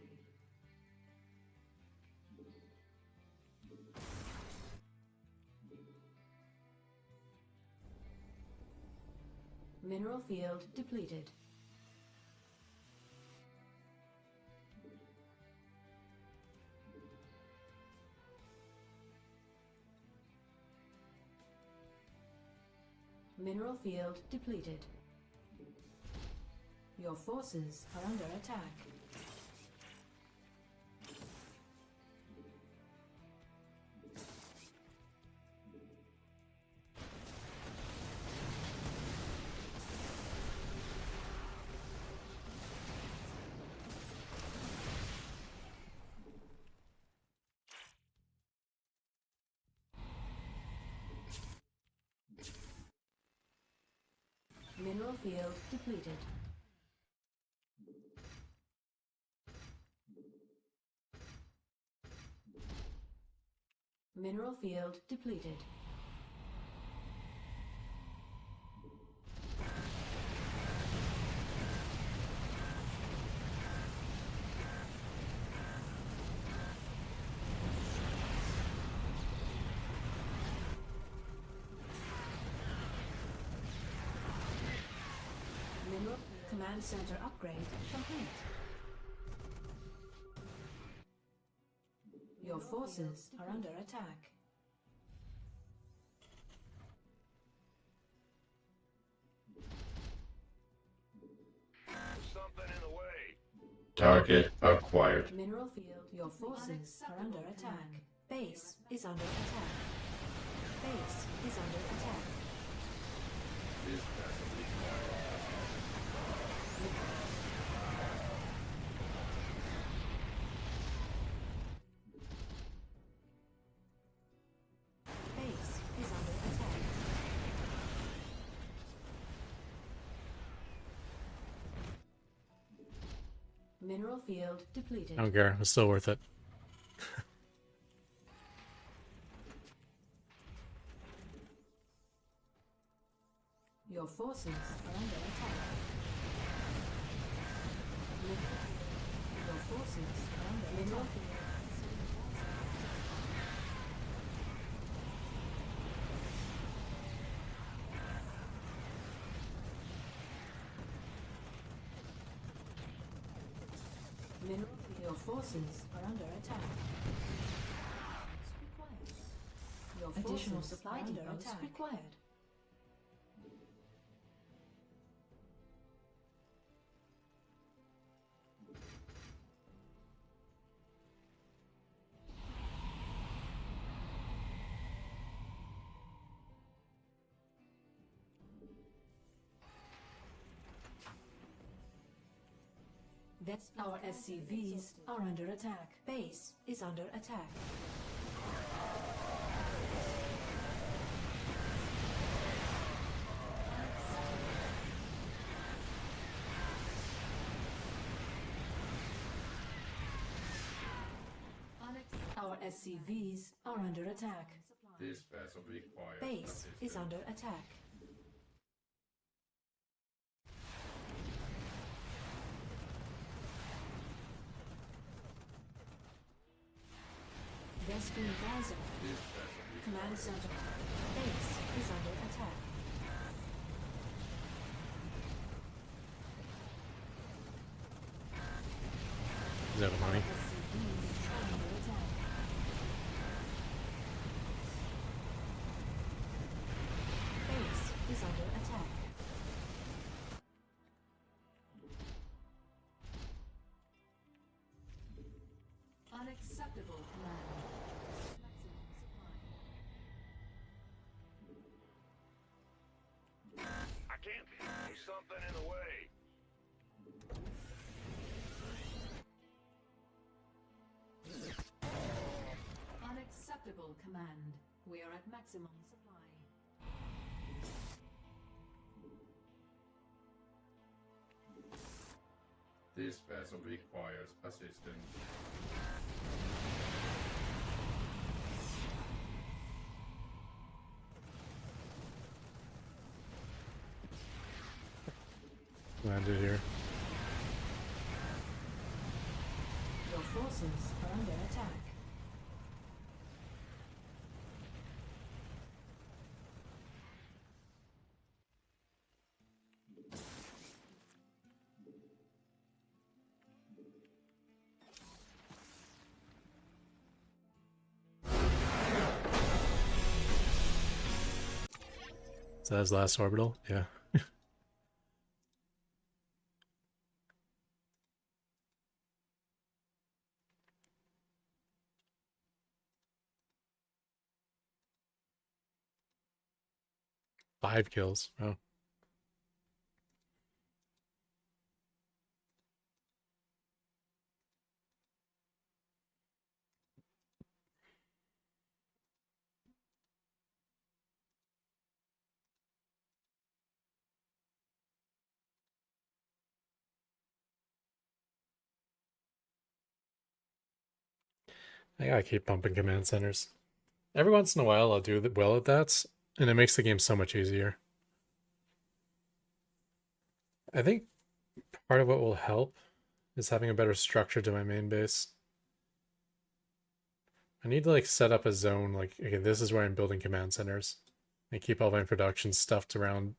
Mineral field depleted. Mineral field depleted. Your forces are under attack. Mineral field depleted. Mineral field depleted. Mineral command center upgrade complete. Your forces are under attack. There's something in the way. Target acquired. Mineral field. Your forces are under attack. Base is under attack. Base is under attack. This vessel requires Base is under attack. Mineral field depleted. I don't care. It's still worth it. Your forces are under attack. Your forces are under attack. Your forces are under attack. Your additional supply depots required. That's our SCVs are under attack. Base is under attack. Our SCVs are under attack. this vessel requires Base is assistance. under attack. Vespin Gaza. This vessel Command center. Base is under attack. Is that money? SCVs are under attack. Base is under attack. Unacceptable command. I can't. There's something in the way. Unacceptable command. We are at maximum supply. This vessel requires assistance. Landed here. Your forces are under attack. So that's last orbital. Yeah. 5 kills. Oh. I gotta keep pumping command centers. Every once in a while, I'll do well at that, and it makes the game so much easier. I think part of what will help is having a better structure to my main base. I need to like set up a zone, like, okay, this is where I'm building command centers. And keep all my production stuffed around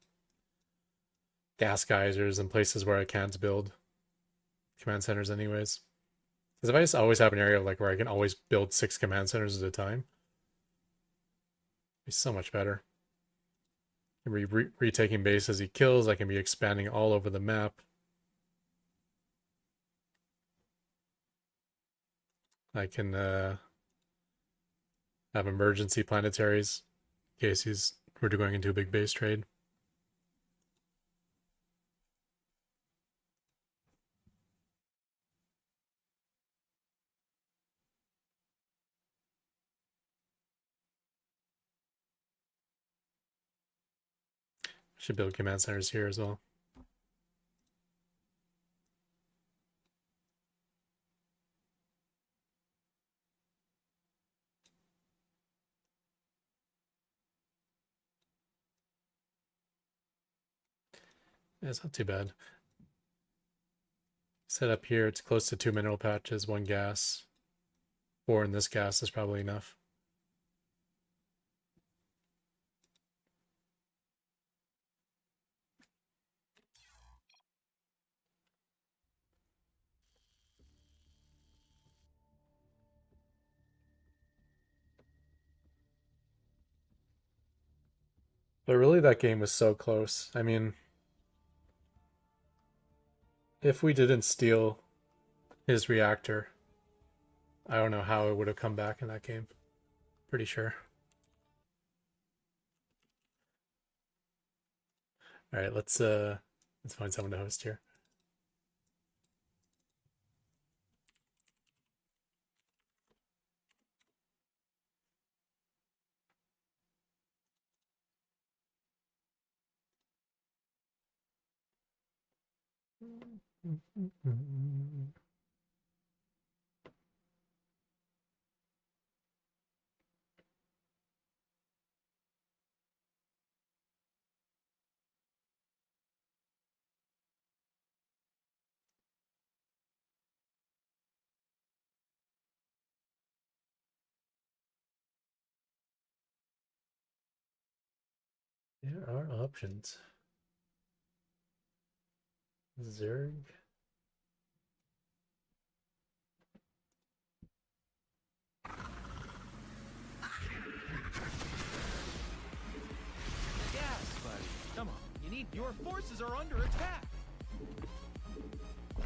gas geysers and places where I can't build command centers anyways. Because if I just always have an area like where I can always build 6 command centers at a time, it'd be so much better. I can be retaking bases he kills. I can be expanding all over the map. I can have emergency planetaries in case we're going into a big base trade. Should build command centers here as well. Yeah, it's not too bad. Set up here, it's close to 2 mineral patches, 1 gas. 4 in this gas is probably enough. But really, that game was so close. I mean, if we didn't steal his reactor, I don't know how it would have come back in that game. Pretty sure. All right, let's find someone to host here. There are options. Zerg. Gas, buddy. Come on. You need. Your forces are under attack. How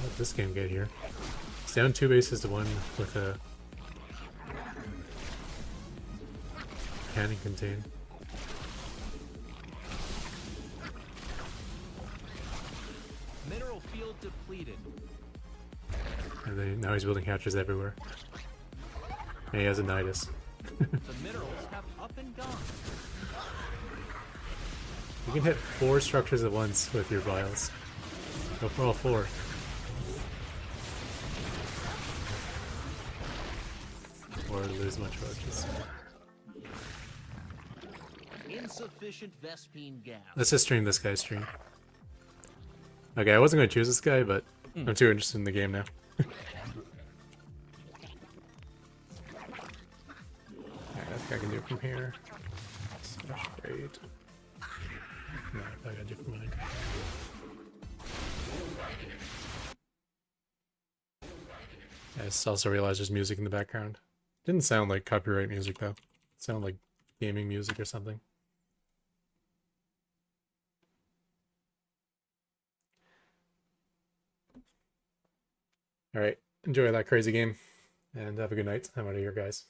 did this game get here? It's down 2 bases to 1 with a cannon contain. Mineral field depleted. And then now he's building hatches everywhere. And he has a nidus. The minerals have up and gone. You can hit 4 structures at once with your vials. Go for all 4. Or lose much roaches. Insufficient Vespine gas. Let's just stream this guy's stream. Okay, I wasn't going to choose this guy, but I'm too interested in the game now. Alright, I think I can do it from here. Slash raid. No, I gotta do it from mine. I just also realized there's music in the background. Didn't sound like copyright music though. It sounded like gaming music or something. All right, enjoy that crazy game, and have a good night. I'm out of here, guys.